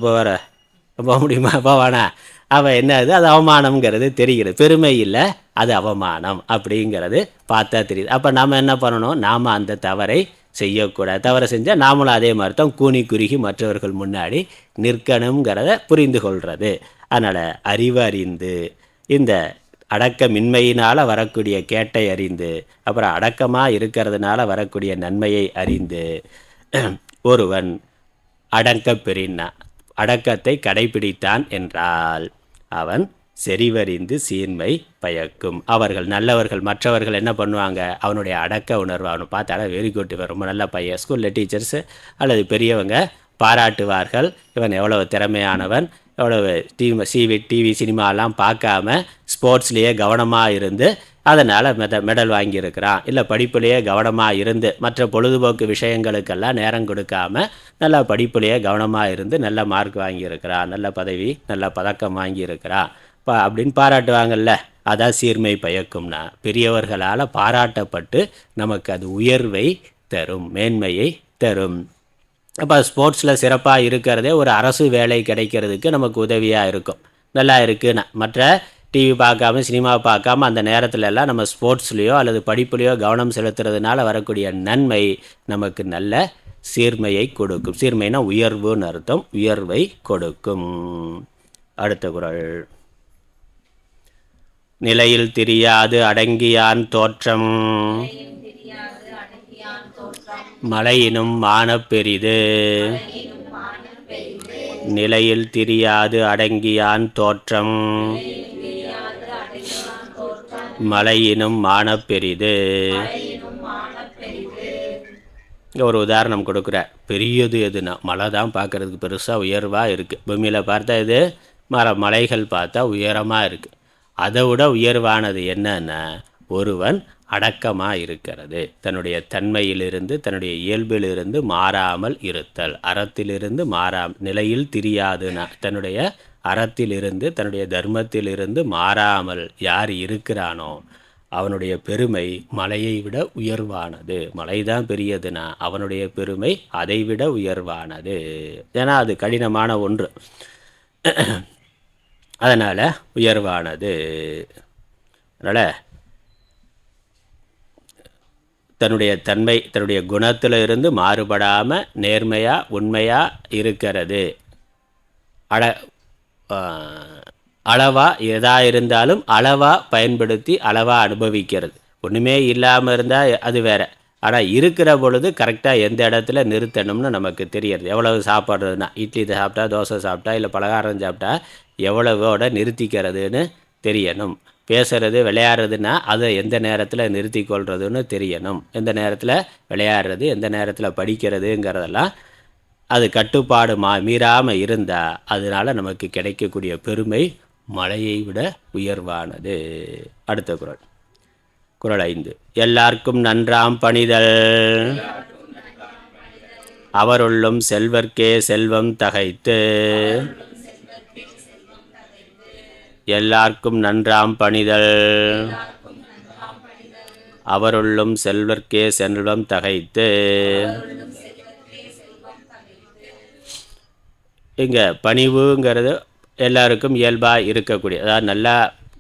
போக முடியுமா? போவானா? அவன் என்ன அது அவமானம்ங்கிறது தெரிகிறது. பெருமை இல்லை, அது அவமானம் அப்படிங்கிறது பார்த்தா தெரியுது. அப்போ நாம் என்ன பண்ணணும்? நாம் அந்த தவறை செய்யக்கூடாது. தவறை செஞ்சால் நாமளும் அதே மாதிரி தான் கூனி குறுகி மற்றவர்கள் முன்னாடி நிற்கணுங்கிறத புரிந்து கொள்வது. அதனால் அறிவு அறிந்து, இந்த அடக்கமின்மையினால் வரக்கூடிய கேட்டை அறிந்து, அப்புறம் அடக்கமாக இருக்கிறதுனால வரக்கூடிய நன்மையை அறிந்து ஒருவன் அடக்க பெறினா, அடக்கத்தை கடைபிடித்தான் என்றால் அவன் செறிவறிந்து சீர்மை பயக்கும். அவர்கள் நல்லவர்கள், மற்றவர்கள் என்ன பண்ணுவாங்க? அவனுடைய அடக்க உணர்வு அவனை பார்த்தால வெரி குட், இவன் ரொம்ப நல்ல பையன், ஸ்கூலில் டீச்சர்ஸு அல்லது பெரியவங்க பாராட்டுவார்கள், இவன் எவ்வளவு திறமையானவன், எவ்வளவு டிவி சினிமாலாம் பார்க்காம ஸ்போர்ட்ஸ்லேயே கவனமாக இருந்து அதனால் மெடல் வாங்கியிருக்கிறான், இல்லை படிப்புலேயே கவனமாக இருந்து மற்ற பொழுதுபோக்கு விஷயங்களுக்கெல்லாம் நேரம் கொடுக்காம நல்லா படிப்புலேயே கவனமாக இருந்து நல்ல மார்க் வாங்கியிருக்கிறான், நல்ல பதவி, நல்ல பதக்கம் வாங்கியிருக்கிறான் அப்படின்னு பாராட்டுவாங்கல்ல. அதான் சீர்மை பயக்கும்னா, பெரியவர்களால் பாராட்டப்பட்டு நமக்கு அது உயர்வை தரும், மேன்மையை தரும். அப்போ ஸ்போர்ட்ஸில் சிறப்பாக இருக்கிறதே ஒரு அரசு வேலை கிடைக்கிறதுக்கு நமக்கு உதவியாக இருக்கும். நல்லா இருக்குன்னா மற்ற டிவி பார்க்காம சினிமா பார்க்காம அந்த நேரத்துலலாம் நம்ம ஸ்போர்ட்ஸ்லேயோ அல்லது படிப்புலேயோ கவனம் செலுத்துறதுனால வரக்கூடிய நன்மை நமக்கு நல்ல சீர்மையை கொடுக்கும். சீர்மைனா உயர்வுன்னு அர்த்தம், உயர்வை கொடுக்கும். அடுத்த குறள். நிலையில் திரியாது அடங்கியான் தோற்றம் மலையினும் மானப் பெரிது. நிலையில் திரியாது அடங்கியான் தோற்றம் மலையினும் மானப் பெரிது. ஒரு உதாரணம் கொடுக்குற. பெரியது எதுனா மலை தான் பார்க்குறதுக்கு பெருசாக உயர்வாக இருக்குது. பூமியில் பார்த்தா இது மலைகள் பார்த்தா உயரமாக இருக்குது. அதை விட உயர்வானது என்னன்னா ஒருவன் அடக்கமாக இருக்கிறது, தன்னுடைய தன்மையிலிருந்து தன்னுடைய இயல்பிலிருந்து மாறாமல் இருத்தல், அறத்திலிருந்து நிலையில் திரியாதுன்னா தன்னுடைய அறத்திலிருந்து தன்னுடைய தர்மத்திலிருந்து மாறாமல் யார் இருக்கிறானோ அவனுடைய பெருமை மலையை விட உயர்வானது. மலை தான் பெரியதுன்னா அவனுடைய பெருமை அதை விட உயர்வானது. ஏன்னா அது கடினமான ஒன்று, அதனால் உயர்வானது. அதனால் தன்னுடைய தன்மை தன்னுடைய குணத்தில் இருந்து மாறுபடாமல் நேர்மையாக உண்மையாக இருக்கிறது. அளவாக எதாக இருந்தாலும் அளவாக பயன்படுத்தி அளவாக அனுபவிக்கிறது. ஒன்றுமே இல்லாமல் இருந்தால் அது வேறு. ஆனால் இருக்கிற பொழுது கரெக்டாக எந்த இடத்துல நிறுத்தணும்னு நமக்கு தெரியறது. எவ்வளவு சாப்பிட்றதுனா இட்லி சாப்பிட்டா, தோசை சாப்பிட்டா, இல்லை பலகாரம் சாப்பிட்டா எவ்வளவோட நிறுத்திக்கிறதுன்னு தெரியணும். பேசுகிறது விளையாடுறதுன்னா அதை எந்த நேரத்தில் நிறுத்தி கொள்றதுன்னு தெரியணும். எந்த நேரத்தில் விளையாடுறது, எந்த நேரத்தில் படிக்கிறதுங்கிறதெல்லாம் அது கட்டுப்பாடு மீறாமல் இருந்தால் அதனால் நமக்கு கிடைக்கக்கூடிய பெருமை மலையை விட உயர்வானது. அடுத்த குறள். குறள் 5. எல்லாருக்கும் நன்றாம் பணிதல் அவருள்ளும் செல்வர்க்கே செல்வம் தகைத்து. எல்லாருக்கும் நன்றாம் பணிதல் அவருள்ளும் செல்வர்க்கே செல்வம் தகைத்து. இங்கே பணிவுங்கிறது எல்லாருக்கும் இயல்பாக இருக்கக்கூடிய, அதாவது நல்லா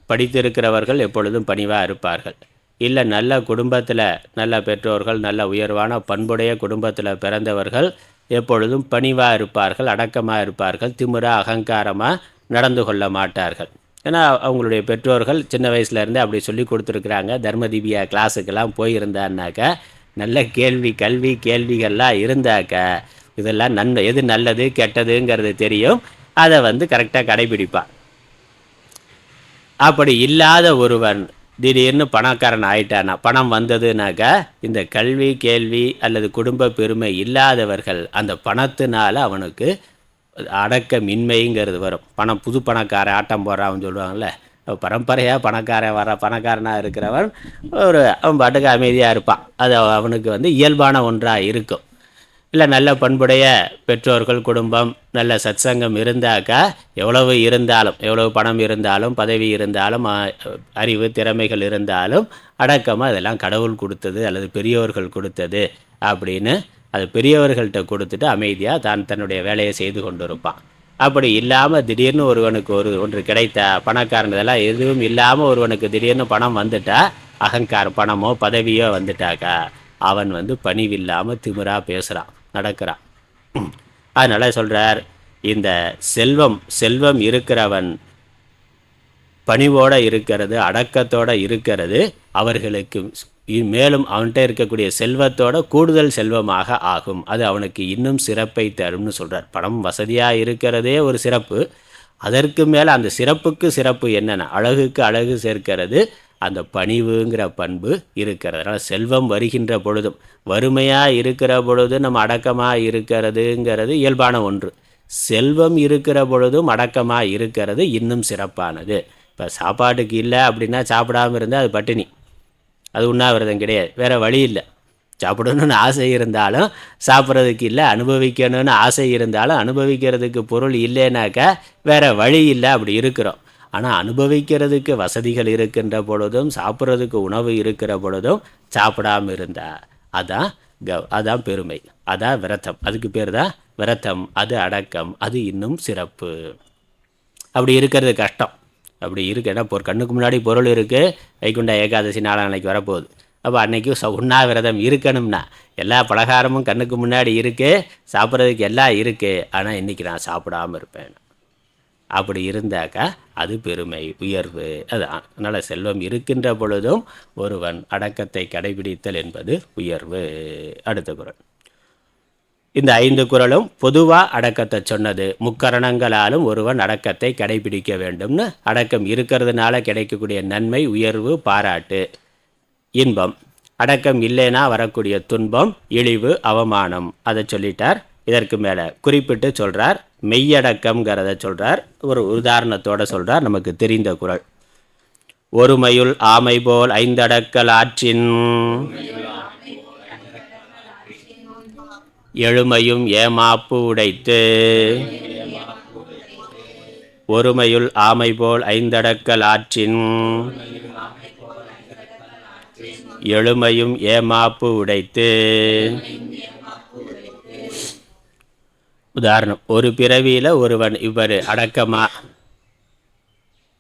படித்திருக்கிறவர்கள் எப்பொழுதும் பணிவாக இருப்பார்கள். இல்லை நல்ல குடும்பத்தில் நல்ல பெற்றோர்கள் நல்ல உயர்வான பண்புடைய குடும்பத்தில் பிறந்தவர்கள் எப்பொழுதும் பணிவாக இருப்பார்கள், அடக்கமாக இருப்பார்கள், திமிரா அகங்காரமாக நடந்து கொள்ள மாட்டார்கள். ஏன்னா அவங்களுடைய பெற்றோர்கள் சின்ன வயசுலேருந்தே அப்படி சொல்லி கொடுத்துருக்குறாங்க. தர்மதீபியா கிளாஸுக்கெல்லாம் போயிருந்தான்னாக்கா நல்ல கல்வி கேள்விகள்லாம் இருந்தாக்க இதெல்லாம் எது நல்லது கெட்டதுங்கிறது தெரியும், அதை கரெக்டாக கடைபிடிப்பான். அப்படி இல்லாத ஒருவன் திடீர்னு பணக்காரன் ஆயிட்டானா, பணம் வந்ததுனாக்கா இந்த கல்வி கேள்வி அல்லது குடும்ப பெருமை இல்லாதவர்கள் அந்த பணத்தினால அவனுக்கு அடக்கமின்மைங்கிறது வரும். புது பணக்காரன் ஆட்டம் போடுறான்னு சொல்லுவாங்கள்ல, பரம்பரையாக பணக்காரனாக இருக்கிறவன் அவன் பாட்டுக்கு அமைதியாக இருப்பான். அது அவனுக்கு இயல்பான ஒன்றாக இருக்கும். இல்லை நல்ல பண்புடைய பெற்றோர்கள் குடும்பம் நல்ல சத்சங்கம் இருந்தாக்கா எவ்வளவு பணம் இருந்தாலும் பதவி இருந்தாலும் அறிவு திறமைகள் இருந்தாலும் அடக்கமாக அதெல்லாம் கடவுள் கொடுத்தது அல்லது பெரியவர்கள் கொடுத்தது அப்படின்னு அது பெரியவர்கள்ட்ட கொடுத்துட்டு அமைதியாக தன்னுடைய வேலையை செய்து கொண்டு இருப்பான். அப்படி இல்லாமல் திடீர்னு ஒருவனுக்கு ஒன்று கிடைத்த பணக்காரன் இதெல்லாம் எதுவும் இல்லாமல் ஒருவனுக்கு திடீர்னு பணம் வந்துட்டா, அகங்காரம் பணமோ பதவியோ வந்துட்டாக்கா அவன் பணிவில்லாமல் திமிராக பேசுகிறான், நடக்கிறான். அதனால் சொல்கிறார், இந்த செல்வம் இருக்கிறவன் பணிவோடு இருக்கிறது அடக்கத்தோடு இருக்கிறது அவர்களுக்கு மேலும் அவன்கிட்ட இருக்கக்கூடிய செல்வத்தோட கூடுதல் செல்வமாக ஆகும். அது அவனுக்கு இன்னும் சிறப்பை தரும்னு சொல்கிறார். பணம் வசதியாக இருக்கிறதே ஒரு சிறப்பு, அதற்கு மேலே அந்த சிறப்புக்கு சிறப்பு என்னென்ன, அழகுக்கு அழகு சேர்க்கிறது அந்த பணிவுங்கிற பண்பு இருக்கிறது. அதனால் செல்வம் வருகின்ற பொழுதும் வறுமையாக இருக்கிற பொழுது நம்ம அடக்கமாக இருக்கிறதுங்கிறது இயல்பான ஒன்று. செல்வம் இருக்கிற பொழுதும் அடக்கமாக இருக்கிறது இன்னும் சிறப்பானது. இப்போ சாப்பாட்டுக்கு இல்லை அப்படின்னா சாப்பிடாமல் இருந்தால் அது பட்டினி, அது உண்ணாவிரதம் கிடையாது, வேறு வழி இல்லை. சாப்பிடணும்னு ஆசை இருந்தாலும் சாப்பிட்றதுக்கு இல்லை, அனுபவிக்கணும்னு ஆசை இருந்தாலும் அனுபவிக்கிறதுக்கு பொருள் இல்லைனாக்கா வேறு வழி இல்லை, அப்படி இருக்கிறோம். ஆனால் அனுபவிக்கிறதுக்கு வசதிகள் இருக்கின்ற பொழுதும் சாப்பிட்றதுக்கு உணவு இருக்கிற பொழுதும் சாப்பிடாமல் இருந்தா அதான் பெருமை, அதான் விரதம். அதுக்கு பேர் தான் விரதம், அது அடக்கம், அது இன்னும் சிறப்பு. அப்படி இருக்கிறது கஷ்டம். அப்படி இருக்கு, ஏன்னா கண்ணுக்கு முன்னாடி பொருள் இருக்குது, வைகுண்ட ஏகாதசி நாளைக்கு வரப்போகுது. அப்போ அன்றைக்கி உண்ணாவிரதம் இருக்கணும்னா எல்லா பலகாரமும் கண்ணுக்கு முன்னாடி இருக்குது, சாப்பிட்றதுக்கு எல்லாம் இருக்குது, ஆனால் இன்றைக்கி நான் சாப்பிடாமல் இருப்பேன். அப்படி இருந்தாக்கா அது பெருமை உயர்வு. அதான். அதனால் செல்வம் இருக்கின்ற பொழுதும் ஒருவன் அடக்கத்தை கடைபிடித்தல் என்பது உயர்வு. அடுத்த குறள். இந்த 5 குறளும் பொதுவாக அடக்கத்தை சொன்னது. முக்கரணங்களாலும் ஒருவன் அடக்கத்தை கடைபிடிக்க வேண்டும்னு, அடக்கம் இருக்கிறதுனால கிடைக்கக்கூடிய நன்மை உயர்வு பாராட்டு இன்பம், அடக்கம் இல்லைன்னா வரக்கூடிய துன்பம் இழிவு அவமானம், அதை சொல்லிட்டார். இதற்கு மேலே குறிப்பிட்டு சொல்கிறார், மெய்யடக்கம்ங்கிறத சொல்கிறார். ஒரு உதாரணத்தோடு சொல்கிறார், நமக்கு தெரிந்த குறள். ஒருமையுள் ஆமை போல் 5 அடக்கல் ஆற்றின் எழுமையும் ஏமாப்பு உடைத்து. ஒருமையுள் ஆமை போல் 5 அடக்கல் ஆற்றின் எழுமையும் ஏமாப்பு உடைத்து. உதாரணம், ஒரு பிறவியில் ஒருவன் அடக்கமாக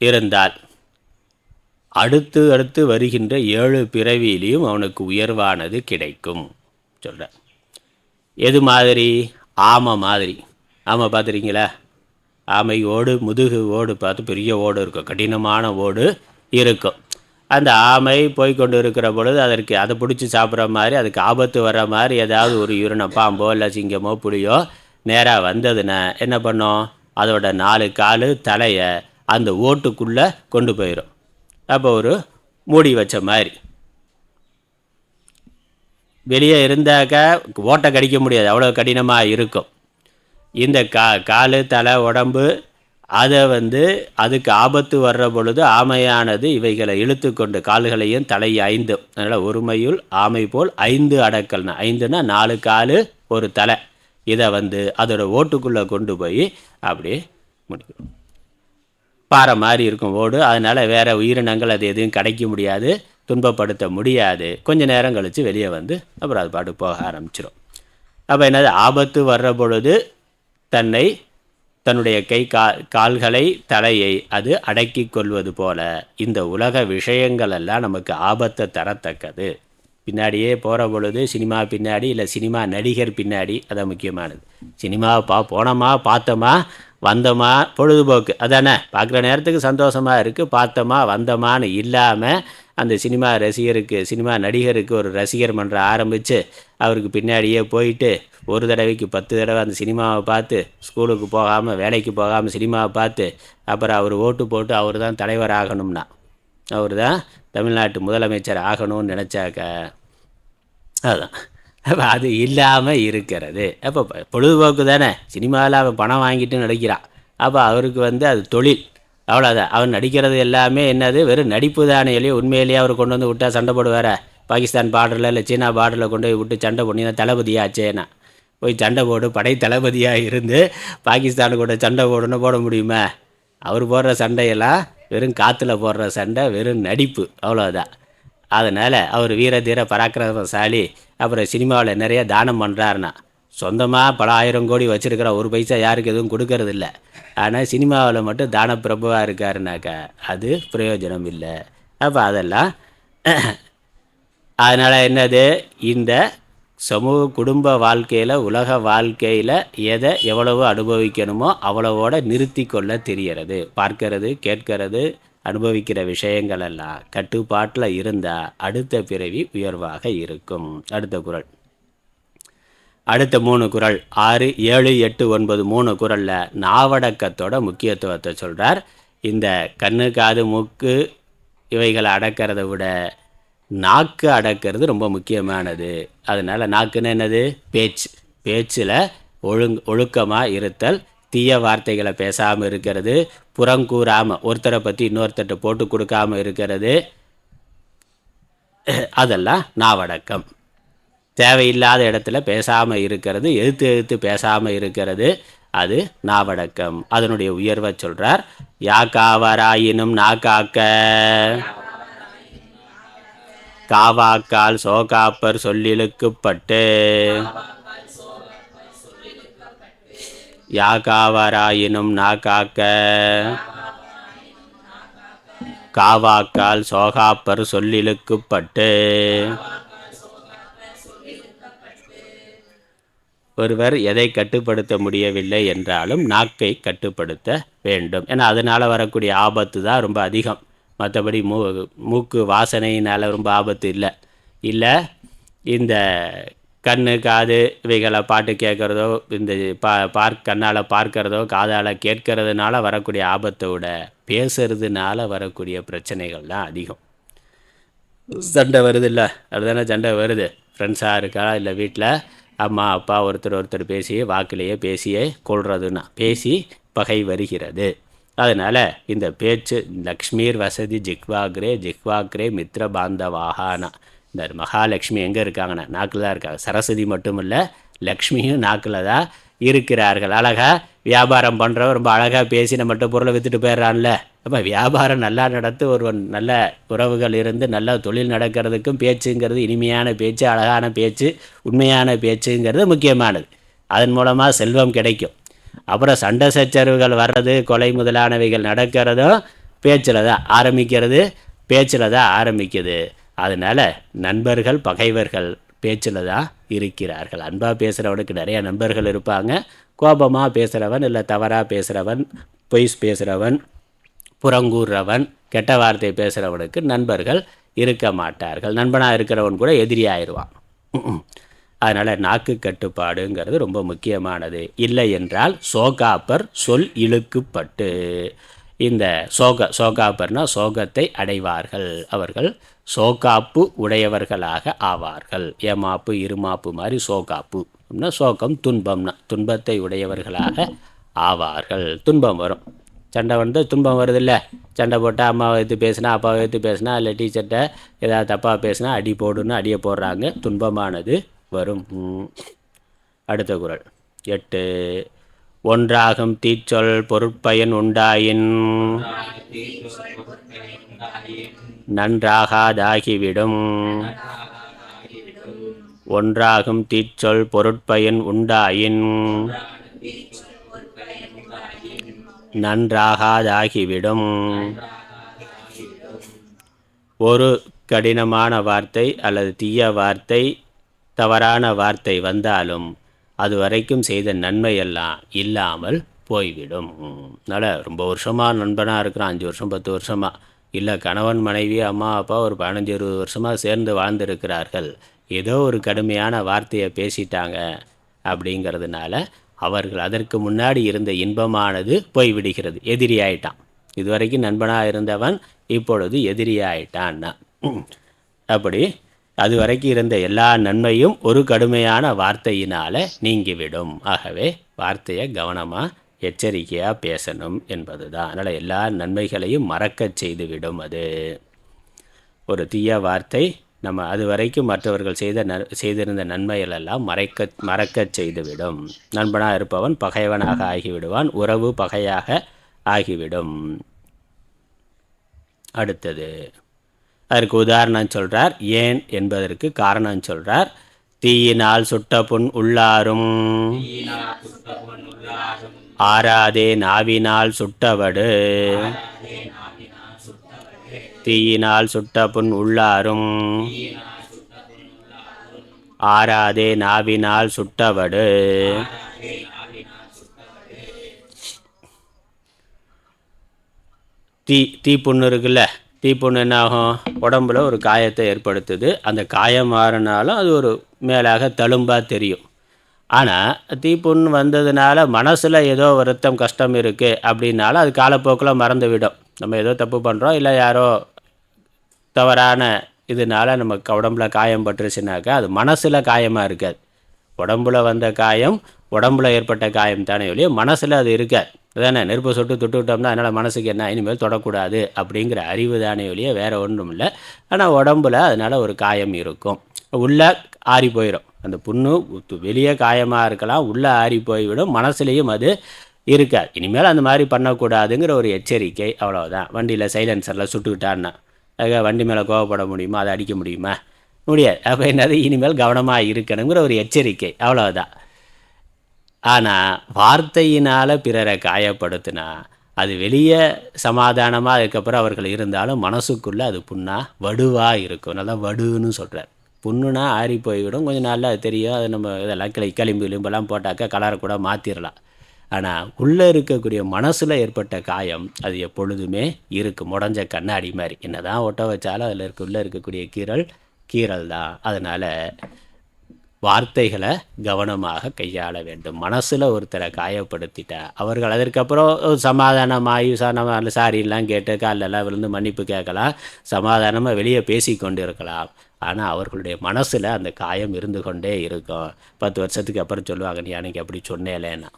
இருந்தால் அடுத்து வருகின்ற 7 பிறவியிலையும் அவனுக்கு உயர்வானது கிடைக்கும் சொல்கிறார். எது மாதிரி? ஆமை மாதிரி. ஆமை பார்த்துறீங்களா? ஆமை ஓடு, முதுகு ஓடு பார்த்து பெரிய ஓடு இருக்கும், கடினமான ஓடு இருக்கும். அந்த ஆமை போய்கொண்டு இருக்கிற பொழுது அதை பிடிச்சி சாப்பிட்ற மாதிரி, அதுக்கு ஆபத்து வர்ற மாதிரி ஏதாவது ஒரு உயிரின பாம்போ இல்லை சிங்கமோ புலியோ நேராக வந்ததுன்னா என்ன பண்ணோம்? அதோட 4 கால் தலையை அந்த ஓட்டுக்குள்ளே கொண்டு போயிடும். அப்போ ஒரு மூடி வச்ச மாதிரி. வெளியே இருந்தாக்கா ஓட்டை கடிக்க முடியாது, அவ்வளோ கடினமாக இருக்கும். இந்த கால் தலை உடம்பு அதை அதுக்கு ஆபத்து வர்ற பொழுது ஆமையானது இவைகளை இழுத்து கொண்டு கால்களையும் தலையை 5, அதனால் ஒருமையுள் ஆமை போல் 5 அடக்கல்னா 5னா 4 கால் ஒரு தலை, இதை அதோட ஓட்டுக்குள்ளே கொண்டு போய் அப்படியே முடிக்கும். பாறை மாதிரி இருக்கும் ஓடு, அதனால் வேறு உயிரினங்கள் அது எதுவும் கிடைக்க முடியாது, துன்பப்படுத்த முடியாது. கொஞ்சம் நேரம் கழித்து வெளியே அப்புறம் அது பாட்டு போக ஆரம்பிச்சிடும். அப்போ என்னது? ஆபத்து வர்ற பொழுது தன்னை தன்னுடைய கால்களை தலையை அது அடக்கி கொள்வது போல இந்த உலக விஷயங்கள் எல்லாம் நமக்கு ஆபத்தை தரத்தக்கது. பின்னாடியே போகிற பொழுது சினிமா பின்னாடி இல்லை சினிமா நடிகர் பின்னாடி அதான் முக்கியமானது. சினிமாவை போனோமா பார்த்தோமா வந்தோமா பொழுதுபோக்கு அதானே, பார்க்குற நேரத்துக்கு சந்தோஷமாக இருக்குது, பார்த்தோமா வந்தோமான்னு இல்லாமல் அந்த சினிமா ரசிகருக்கு சினிமா நடிகருக்கு ஒரு ரசிகர் மன்றம் ஆரம்பித்து அவருக்கு பின்னாடியே போயிட்டு ஒரு தடவைக்கு 10 தடவை அந்த சினிமாவை பார்த்து ஸ்கூலுக்கு போகாமல் வேலைக்கு போகாமல் சினிமாவை பார்த்து அப்புறம் அவர் ஓட்டு போட்டு அவர் தான் தலைவர் ஆகணும்னா அவர் தான் தமிழ்நாட்டு முதலமைச்சர் ஆகணும்னு நினச்சாக்க அதுதான் அப்போ அது இல்லாமல் இருக்கிறது. அப்போ பொழுதுபோக்கு தானே, சினிமாவில் அவன் பணம் வாங்கிட்டு நடிக்கிறான், அப்போ அவருக்கு அது தொழில், அவ்வளோதான். அவன் நடிக்கிறது எல்லாமே என்னது, வெறும் நடிப்பு தானே. இல்லையோ உண்மையிலேயே அவர் கொண்டு வந்து விட்டால் சண்டை போடுவார, பாகிஸ்தான் பார்டரில் இல்லை சீனா பார்டரில் கொண்டு போய் விட்டு சண்டை பண்ணி தான் தளபதியாச்சேனா போய் சண்டை போடு, படை தளபதியாக இருந்து பாகிஸ்தானு கூட சண்டை போடணும்னு போட முடியுமா? அவர் போடுற சண்டையெல்லாம் வெறும் காற்றுல போடுற சண்டை, வெறும் நடிப்பு, அவ்வளோதான். அதனால் அவர் வீர தீர பராக்கிரமசாலி. அப்புறம் சினிமாவில் நிறைய தானம் பண்ணுறாருனா, சொந்தமாக பல 1000 கோடி வச்சுருக்கிற ஒரு பைசா யாருக்கு எதுவும் கொடுக்கறதில்ல, ஆனால் சினிமாவில் மட்டும் தான பிரபுவாக இருக்காருனாக்கா அது பிரயோஜனம் இல்லை. அப்போ அதெல்லாம் அதனால் என்னது, இந்த சமூக குடும்ப வாழ்க்கையில் உலக வாழ்க்கையில் எதை எவ்வளவு அனுபவிக்கணுமோ அவ்வளவோட நிறுத்தி கொள்ள தெரிகிறது. பார்க்கறது கேட்கறது அனுபவிக்கிற விஷயங்கள் எல்லாம் கட்டுப்பாட்டில் இருந்தால் அடுத்த பிறவி உயர்வாக இருக்கும். அடுத்த குறள், அடுத்த 3 குறள் 6, 7, 8, 9 3 குறளில் நாவடக்கத்தோட முக்கியத்துவத்தை சொல்கிறார். இந்த கண்ணு காது மூக்கு இவைகளை அடக்கிறத விட நாக்கு அடக்கிறது ரொம்ப முக்கியமானது. அதனால் நாக்குன்னு என்னது, பேச்சில் ஒழுக்கமாக இருத்தல், தீய வார்த்தைகளை பேசாமல் இருக்கிறது, புறங்கூறாமல் ஒருத்தரை பற்றி இன்னொருத்தர்கிட்ட போட்டு கொடுக்காமல் இருக்கிறது, அதெல்லாம் நாவடக்கம். தேவையில்லாத இடத்துல பேசாமல் இருக்கிறது, எதிர்த்து பேசாமல் இருக்கிறது, அது நாவடக்கம். அதனுடைய உயர்வை சொல்கிறார். யாக்காவராயினும் நாக்காக்க காவாக்கால் சோகாப்பர் சொல்லிழுக்குப்பட்டு. யாகாவராயினும் நாக்காக்க காவாக்கால் சோகாப்பர் சொல்லிழுக்குப்பட்டு. ஒருவர் எதை கட்டுப்படுத்த முடியவில்லை என்றாலும் நாக்கை கட்டுப்படுத்த வேண்டும். ஏன்னா அதனால் வரக்கூடிய ஆபத்து தான் ரொம்ப அதிகம். மற்றபடி மூக்கு வாசனையினால் ரொம்ப ஆபத்து இல்லை. இந்த கண்ணு காது இவைகளை பாட்டு கேட்குறதோ, இந்த கண்ணால் பார்க்கறதோ காதால் கேட்கறதுனால வரக்கூடிய ஆபத்தை விட பேசுறதுனால வரக்கூடிய பிரச்சனைகள் தான் அதிகம். சண்டை வருது இல்லை, அதுதானே சண்டை வருது. ஃப்ரெண்ட்ஸாக இருக்கா இல்லை வீட்டில் அம்மா அப்பா ஒருத்தர் பேசி வாக்கிலேயே பேசியே கொள்றதுன்னா பேசி பகை வருகிறது. அதனால் இந்த பேச்சு லக்ஷ்மீர் வசதி ஜிக்வாக்ரே மித்ர பாந்தவாகானா. இந்த மகாலட்சுமி எங்கே இருக்காங்கன்னா நாக்கில் தான் இருக்காங்க. சரஸ்வதி மட்டும் இல்லை, லக்ஷ்மியும் நாக்கில் தான் இருக்கிறார்கள். அழகாக வியாபாரம் பண்ணுறவன் ரொம்ப அழகாக பேசி நம்மகிட்ட பொருளை விற்றுட்டு போயிடுறான்ல. அப்போ வியாபாரம் நல்லா நடத்து ஒருவன் நல்ல உறவுகள் இருந்து நல்ல தொழில் நடக்கிறதுக்கும் பேச்சுங்கிறது இனிமையான பேச்சு, அழகான பேச்சு, உண்மையான பேச்சுங்கிறது முக்கியமானது. அதன் மூலமாக செல்வம் கிடைக்கும். அப்புறம் சண்டை சச்சரவுகள் வர்றது, கொலை முதலானவைகள் நடக்கிறதும் பேச்சில் தான் ஆரம்பிக்கிறது, பேச்சில் தான் ஆரம்பிக்குது. அதனால் நண்பர்கள் பகைவர்கள் பேச்சில் தான் இருக்கிறார்கள். அன்பாக பேசுகிறவனுக்கு நிறைய நண்பர்கள் இருப்பாங்க. கோபமாக பேசுகிறவன் இல்லை தவறாக பேசுகிறவன், பொய் பேசுகிறவன், புறங்கூறுறவன், கெட்ட வார்த்தை பேசுகிறவனுக்கு நண்பர்கள் இருக்க மாட்டார்கள். நண்பனாக இருக்கிறவன் கூட எதிரியாயிடுவான். அதனால் நாக்கு கட்டுப்பாடுங்கிறது ரொம்ப முக்கியமானது. இல்லை என்றால் சோகாப்பர் சொல் இழுக்குப்பட்டு. இந்த சோகாப்பர்னால் சோகத்தை அடைவார்கள். அவர்கள் சோகாப்பு உடையவர்களாக ஆவார்கள். ஏமாப்பு இருமாப்பு மாதிரி சோகாப்பு அப்படின்னா சோகம் துன்பம்னா துன்பத்தை உடையவர்களாக ஆவார்கள். துன்பம் வரும், சண்டை வந்து துன்பம் வருது இல்லை. சண்டை போட்டால் அம்மாவை எடுத்து பேசினா அப்பாவை எடுத்து பேசினா இல்லை டீச்சர்கிட்ட ஏதாவது தப்பாக பேசினா அடி போடுன்னு அடியை போடுறாங்க. துன்பமானது வரும். அடுத்த குறள் 8. ஒன்றாகும் தீச்சொல் பொருட்பயன் உண்டாயின் நன்றாகாதாகிவிடும். ஒன்றாகும் தீச்சொல் பொருட்பயன் உண்டாயின் நன்றாகாதாகிவிடும். ஒரு கடினமான வார்த்தை அல்லது தீய வார்த்தை, தவறான வார்த்தை வந்தாலும் அது வரைக்கும் செய்த நன்மையெல்லாம் இல்லாமல் போய்விடும். அதனால் ரொம்ப வருஷமாக நண்பனாக இருக்கிறான், 5 வருஷம் 10 வருஷமாக, இல்லை கணவன் மனைவி அம்மா அப்பா ஒரு 15-20 வருஷமாக சேர்ந்து வாழ்ந்திருக்கிறார்கள், ஏதோ ஒரு கடுமையான வார்த்தையை பேசிட்டாங்க அப்படிங்கிறதுனால அவர்கள் அதற்கு முன்னாடி இருந்த இன்பமானது போய்விடுகிறது. எதிரி ஆயிட்டான். இதுவரைக்கும் நண்பனாக இருந்தவன் இப்பொழுது எதிரி ஆயிட்டான்னா, அப்படி அது வரைக்கும் இருந்த எல்லா நன்மையும் ஒரு கடுமையான வார்த்தையினால் நீங்கிவிடும். ஆகவே வார்த்தையை கவனமாக எச்சரிக்கையாக பேசணும் என்பது தான். அதனால் எல்லா நன்மைகளையும் மறக்கச் செய்துவிடும். அது ஒரு தீய வார்த்தை நம்ம அது வரைக்கும் மற்றவர்கள் செய்திருந்த நன்மைகளெல்லாம் மறக்கச் செய்துவிடும். நண்பனாக இருப்பவன் பகைவனாக ஆகிவிடுவான், உறவு பகையாக ஆகிவிடும். அடுத்தது அதற்கு உதாரணம் சொல்கிறார். ஏன் என்பதற்கு காரணம் சொல்கிறார். தீயினால் சுட்ட புண் உள்ளாரும், ஆறாதே நாவினால் சுட்டவடு. தீயினால் சுட்ட புண் உள்ளாரும், ஆறாதே நாவினால் சுட்டவடு. தீப்புண்ணு இருக்குல்ல, தீப்புண்ணு என்ன ஆகும், உடம்புல ஒரு காயத்தை ஏற்படுத்துது. அந்த காயம் மாறினாலும் அது ஒரு மேலாக தழும்பாக தெரியும். ஆனால் தீப்புண்ணு வந்ததுனால மனசில் ஏதோ வருத்தம் கஷ்டம் இருக்குது அப்படின்னாலும் அது காலப்போக்கில் மறந்து விடும். நம்ம ஏதோ தப்பு பண்ணுறோம், இல்லை யாரோ தவறான இதனால் நமக்கு உடம்புல காயம் பட்டுருச்சுனாக்கா அது மனசில் காயமாக இருக்காது. உடம்புல வந்த காயம் உடம்புல ஏற்பட்ட காயம் தானே ஒழிய மனசில் அது இருக்காது. அதானே, நெருப்பு சொட்டு தொட்டுக்கிட்டோம்னா அதனால் மனசுக்கு என்ன, இனிமேல் தொடக்கூடாது அப்படிங்கிற அறிவு தானே ஒழிய வேறு ஒன்றும் இல்லை. ஆனால் உடம்புல அதனால் ஒரு காயம் இருக்கும். உள்ளே ஆறி போயிடும். அந்த புண்ணு வெளியே காயமாக இருக்கலாம், உள்ளே ஆறி போய்விடும். மனசுலேயும் அது இருக்காது. இனிமேல் அந்த மாதிரி பண்ணக்கூடாதுங்கிற ஒரு எச்சரிக்கை, அவ்வளோதான். வண்டியில் சைலன்சரில் சுட்டுக்கிட்டான்னா அதுக்காக வண்டி மேலே கோவப்பட முடியுமா, அதை அடிக்க முடியுமா? முடியாது. அப்போ என்னது, இனிமேல் கவனமாக இருக்கணுங்கிற ஒரு எச்சரிக்கை, அவ்வளோதான். ஆனால் வார்த்தையினால் பிறரை காயப்படுத்தினா அது வெளியே சமாதானமாக அதுக்கப்புறம் அவர்கள் இருந்தாலும் மனசுக்குள்ளே அது புண்ணா வடுவாக இருக்கும். நல்லா வடுன்னு சொல்கிறார். புண்ணுனா ஆறி போய்விடும், கொஞ்சம் நாளில் அது தெரியும். அது நம்ம இதெல்லாம் களிம்பு லிம்பெல்லாம் போட்டாக்கா கலரை கூட மாற்றிடலாம். ஆனால் உள்ளே இருக்கக்கூடிய மனசில் ஏற்பட்ட காயம் அது எப்பொழுதுமே இருக்குது. முடஞ்ச கண்ணாடி மாதிரி, என்ன தான் ஒட்ட வச்சாலும் அதில் உள்ளே இருக்கக்கூடிய கீறல் தான். அதனால் வார்த்தைகளை கவனமாக கையாள வேண்டும். மனசில் ஒருத்தரை காயப்படுத்திட்டா அவர்கள் அதற்கப்புறம் சமாதானமாகி சாரிலாம் கேட்டு காலெல்லாம் விழுந்து மன்னிப்பு கேட்கலாம், சமாதானமாக வெளியே பேசி கொண்டு இருக்கலாம். ஆனால் அவர்களுடைய மனசில் அந்த காயம் இருந்து கொண்டே இருக்கும். 10 வருஷத்துக்கு அப்புறம் சொல்லுவாங்க, நீ அன்றைக்கி அப்படி சொன்னேலேன்னா.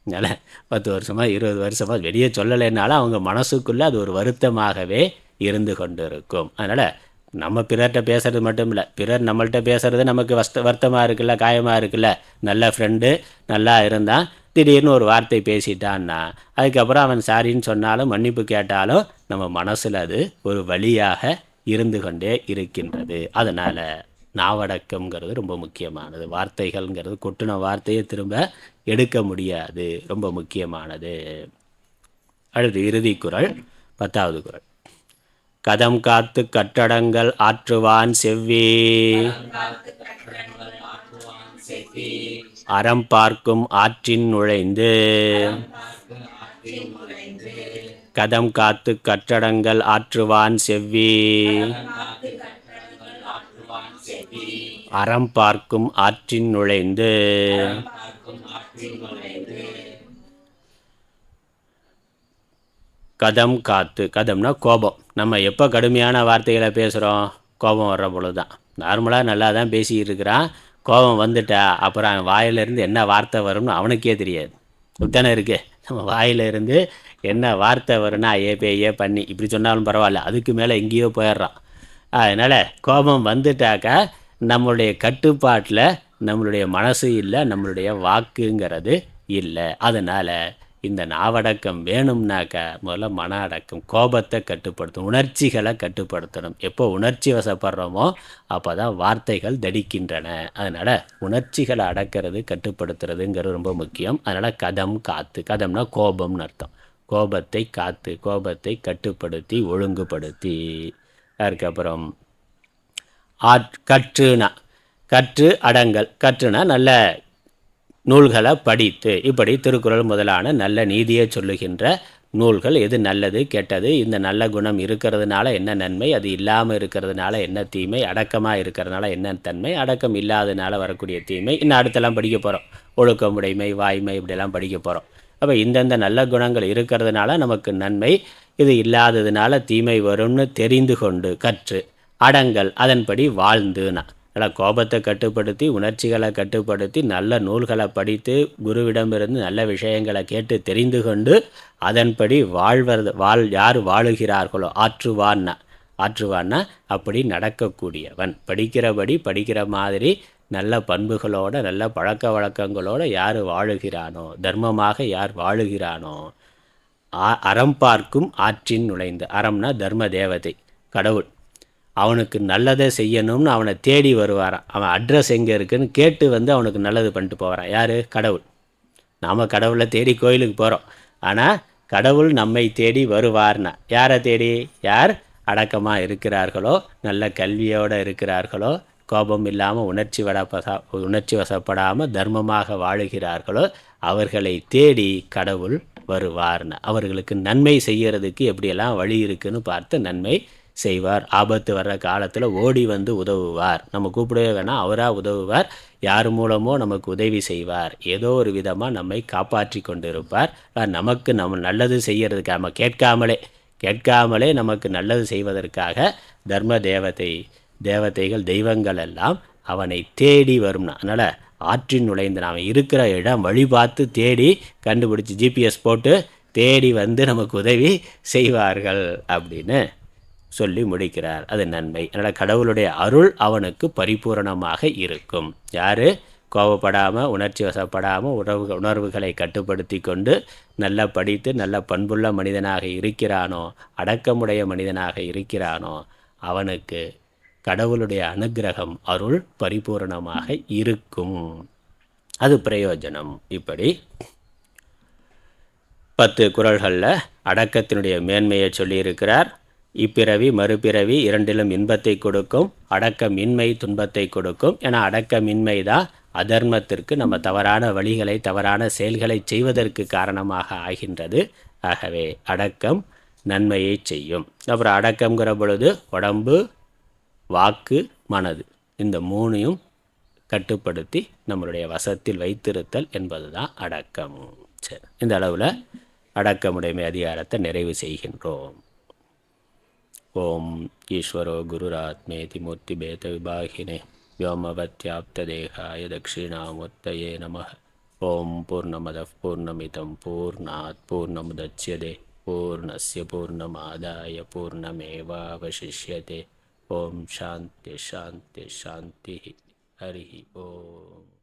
அதனால் 10 வருஷமாக 20 வருஷமாக வெளியே சொல்லலைன்னாலும் அவங்க மனசுக்குள்ளே அது ஒரு வருத்தமாகவே இருந்து கொண்டு இருக்கும். அதனால் நம்ம பிறர்கிட்ட பேசுகிறது மட்டும் இல்லை, பிறர் நம்மள்கிட்ட பேசுகிறது நமக்கு வருத்தமாக இருக்குல்ல, காயமாக இருக்குல்ல. நல்ல ஃப்ரெண்டு நல்லா இருந்தால் திடீர்னு ஒரு வார்த்தை பேசிட்டான்னா அதுக்கப்புறம் அவன் சாரின்னு சொன்னாலும் மன்னிப்பு கேட்டாலும் நம்ம மனசில் அது ஒரு வலியாக இருந்து கொண்டே இருக்கின்றது. அதனால் நாவடக்கம்ங்கிறது ரொம்ப முக்கியமானது. வார்த்தைகள்ங்கிறது கொட்டின வார்த்தையை திரும்ப எடுக்க முடியாது, ரொம்ப முக்கியமானது. அடுத்து இறுதி குறள், 10வது குறள். கதம் காத்து கட்டடங்கள் ஆற்றுவான் செவ்வி, அறம் பார்க்கும் ஆற்றின் நுழைந்து. கதம் காத்து கட்டடங்கள் ஆற்றுவான் செவ்வி, அறம் பார்க்கும் ஆற்றின் நுழைந்து. கதம் காத்து, கதம்னா கோபம். நம்ம எப்போ கடுமையான வார்த்தைகளை பேசுகிறோம், கோபம் வர்ற பொழுது தான். நார்மலாக நல்லா தான் பேசிக்கிட்டு இருக்கிறான், கோபம் வந்துட்டா அப்புறம் அவன் வாயிலிருந்து என்ன வார்த்தை வரும்னு அவனுக்கே தெரியாது. உத்தானே இருக்குது, நம்ம வாயிலிருந்து என்ன வார்த்தை வரும்னா ஏ பண்ணி இப்படி சொன்னாலும் பரவாயில்ல, அதுக்கு மேலே எங்கேயோ போயிடுறான். அதனால் கோபம் வந்துட்டாக்கா நம்மளுடைய கட்டுப்பாட்டில் நம்மளுடைய மனசு இல்லை, நம்மளுடைய வாக்குங்கிறது இல்லை. அதனால் இந்த நாவடக்கம் வேணும்னாக்கா முதல்ல மன அடக்கம், கோபத்தை கட்டுப்படுத்தணும், உணர்ச்சிகளை கட்டுப்படுத்தணும். எப்போ உணர்ச்சி வசப்படுறோமோ அப்போ தான் வார்த்தைகள் தடிக்கின்றன. அதனால் உணர்ச்சிகளை அடக்கிறது கட்டுப்படுத்துறதுங்கிறது ரொம்ப முக்கியம். அதனால் கதம் காத்து, கதம்னா கோபம்னு அர்த்தம். கோபத்தை காத்து, கோபத்தை கட்டுப்படுத்தி ஒழுங்குபடுத்தி. அதுக்கப்புறம் கற்று அடங்கல். கற்றுனா நல்ல நூல்களை படித்து. இப்படி திருக்குறள் முதலான நல்ல நீதியை சொல்லுகின்ற நூல்கள் எது நல்லது கெட்டது, இந்த நல்ல குணம் இருக்கிறதுனால என்ன நன்மை, அது இல்லாமல் இருக்கிறதுனால என்ன தீமை, அடக்கமாக இருக்கிறதுனால என்ன தன்மை, அடக்கம் இல்லாததுனால வரக்கூடிய தீமை, இன்னும் அடுத்தெல்லாம் படிக்க போகிறோம். ஒழுக்கம், உடைமை, வாய்மை, இப்படியெல்லாம் படிக்க போகிறோம். அப்போ இந்தந்த நல்ல குணங்கள் இருக்கிறதுனால நமக்கு நன்மை, இது இல்லாததுனால தீமை வரும்னு தெரிந்து கொண்டு கற்று அடங்கல், அதன்படி வாழ்ந்துனா. நல்லா கோபத்தை கட்டுப்படுத்தி, உணர்ச்சிகளை கட்டுப்படுத்தி, நல்ல நூல்களை படித்து, குருவிடமிருந்து நல்ல விஷயங்களை கேட்டு தெரிந்து கொண்டு அதன்படி யார் வாழுகிறார்களோ ஆற்றுவான்னா அப்படி நடக்கக்கூடியவன். படிக்கிற மாதிரி நல்ல பண்புகளோட நல்ல பழக்க வழக்கங்களோட யார் வாழுகிறானோ, தர்மமாக யார் வாழுகிறானோ, அறம் பார்க்கும் ஆற்றின் நுழைந்து. அறம்னா தர்ம தேவதை, கடவுள். அவனுக்கு நல்லதை செய்யணும்னு அவனை தேடி வருவாரான். அவன் அட்ரஸ் எங்கே இருக்குன்னு கேட்டு அவனுக்கு நல்லது பண்ணிட்டு போகிறான். யார்? கடவுள். நாம் கடவுளை தேடி கோயிலுக்கு போகிறோம். ஆனால் கடவுள் நம்மை தேடி வருவார்னா யாரை தேடி? யார் அடக்கமாக இருக்கிறார்களோ, நல்ல கல்வியோடு இருக்கிறார்களோ, கோபம் இல்லாமல் உணர்ச்சி வசப்படாமல் தர்மமாக வாழுகிறார்களோ, அவர்களை தேடி கடவுள் வருவார்னா. அவர்களுக்கு நன்மை செய்கிறதுக்கு எப்படியெல்லாம் வழி இருக்குன்னு பார்த்து நன்மை செய்வார். ஆபத்து வர்ற காலத்தில் ஓடி உதவுவார். நம்ம கூப்பிடவே வேணாம், அவராக உதவுவார். யார் மூலமோ நமக்கு உதவி செய்வார். ஏதோ ஒரு விதமாக நம்மை காப்பாற்றி கொண்டு இருப்பார். நமக்கு நம்ம நல்லது செய்கிறதுக்காக, நம்ம கேட்காமலே நமக்கு நல்லது செய்வதற்காக தர்ம தேவதைகள், தெய்வங்கள் எல்லாம் அவனை தேடி வரும்னா. அதனால் ஆற்றின் நுழைந்து நாம் இருக்கிற இடம் வழி பார்த்து தேடி கண்டுபிடிச்சி GPS போட்டு தேடி நமக்கு உதவி செய்வார்கள் அப்படின்னு சொல்லி முடிக்கிறார். அது நன்மை. அதனால் கடவுளுடைய அருள் அவனுக்கு பரிபூரணமாக இருக்கும். யார் கோபப்படாமல், உணர்ச்சி வசப்படாமல், உணர்வுகளை கட்டுப்படுத்தி கொண்டு நல்லா படித்து நல்ல பண்புள்ள மனிதனாக இருக்கிறானோ, அடக்கமுடைய மனிதனாக இருக்கிறானோ, அவனுக்கு கடவுளுடைய அனுக்கிரகம், அருள் பரிபூரணமாக இருக்கும். அது பிரயோஜனம். இப்படி 10 குறள்களில் அடக்கத்தினுடைய மேன்மையை சொல்லியிருக்கிறார். இப்பிறவி மறுபிறவி இரண்டிலும் இன்பத்தை கொடுக்கும், அடக்கமின்மை துன்பத்தை கொடுக்கும். ஏன்னா அடக்கமின்மை தான் அதர்மத்திற்கு, நம்ம தவறான வழிகளை, தவறான செயல்களை செய்வதற்கு காரணமாக ஆகின்றது. ஆகவே அடக்கம் நன்மையை செய்யும். அப்புறம் அடக்கம்ங்கிற பொழுது உடம்பு, வாக்கு, மனது, இந்த 3ஐயும் கட்டுப்படுத்தி நம்மளுடைய வசத்தில் வைத்திருத்தல் என்பது தான் அடக்கம். சரி, இந்த அளவில் அடக்கமுடைமை அதிகாரத்தை நிறைவு செய்கின்றோம். ஓம் ஈஸ்வரோ குருராத்மேதி மூர்த்திபேத விபாகினே व्योमवत्याप्तदेहाय दक्षिणामूर्तये नमः। ओम पूर्णमदः पूर्णमिदं पूर्णात् पूर्णमुदच्यते पूर्णस्य पूर्णमादाय पूर्णमेवावशिष्यते। ओम शांति शांति शांति। हरि ओम।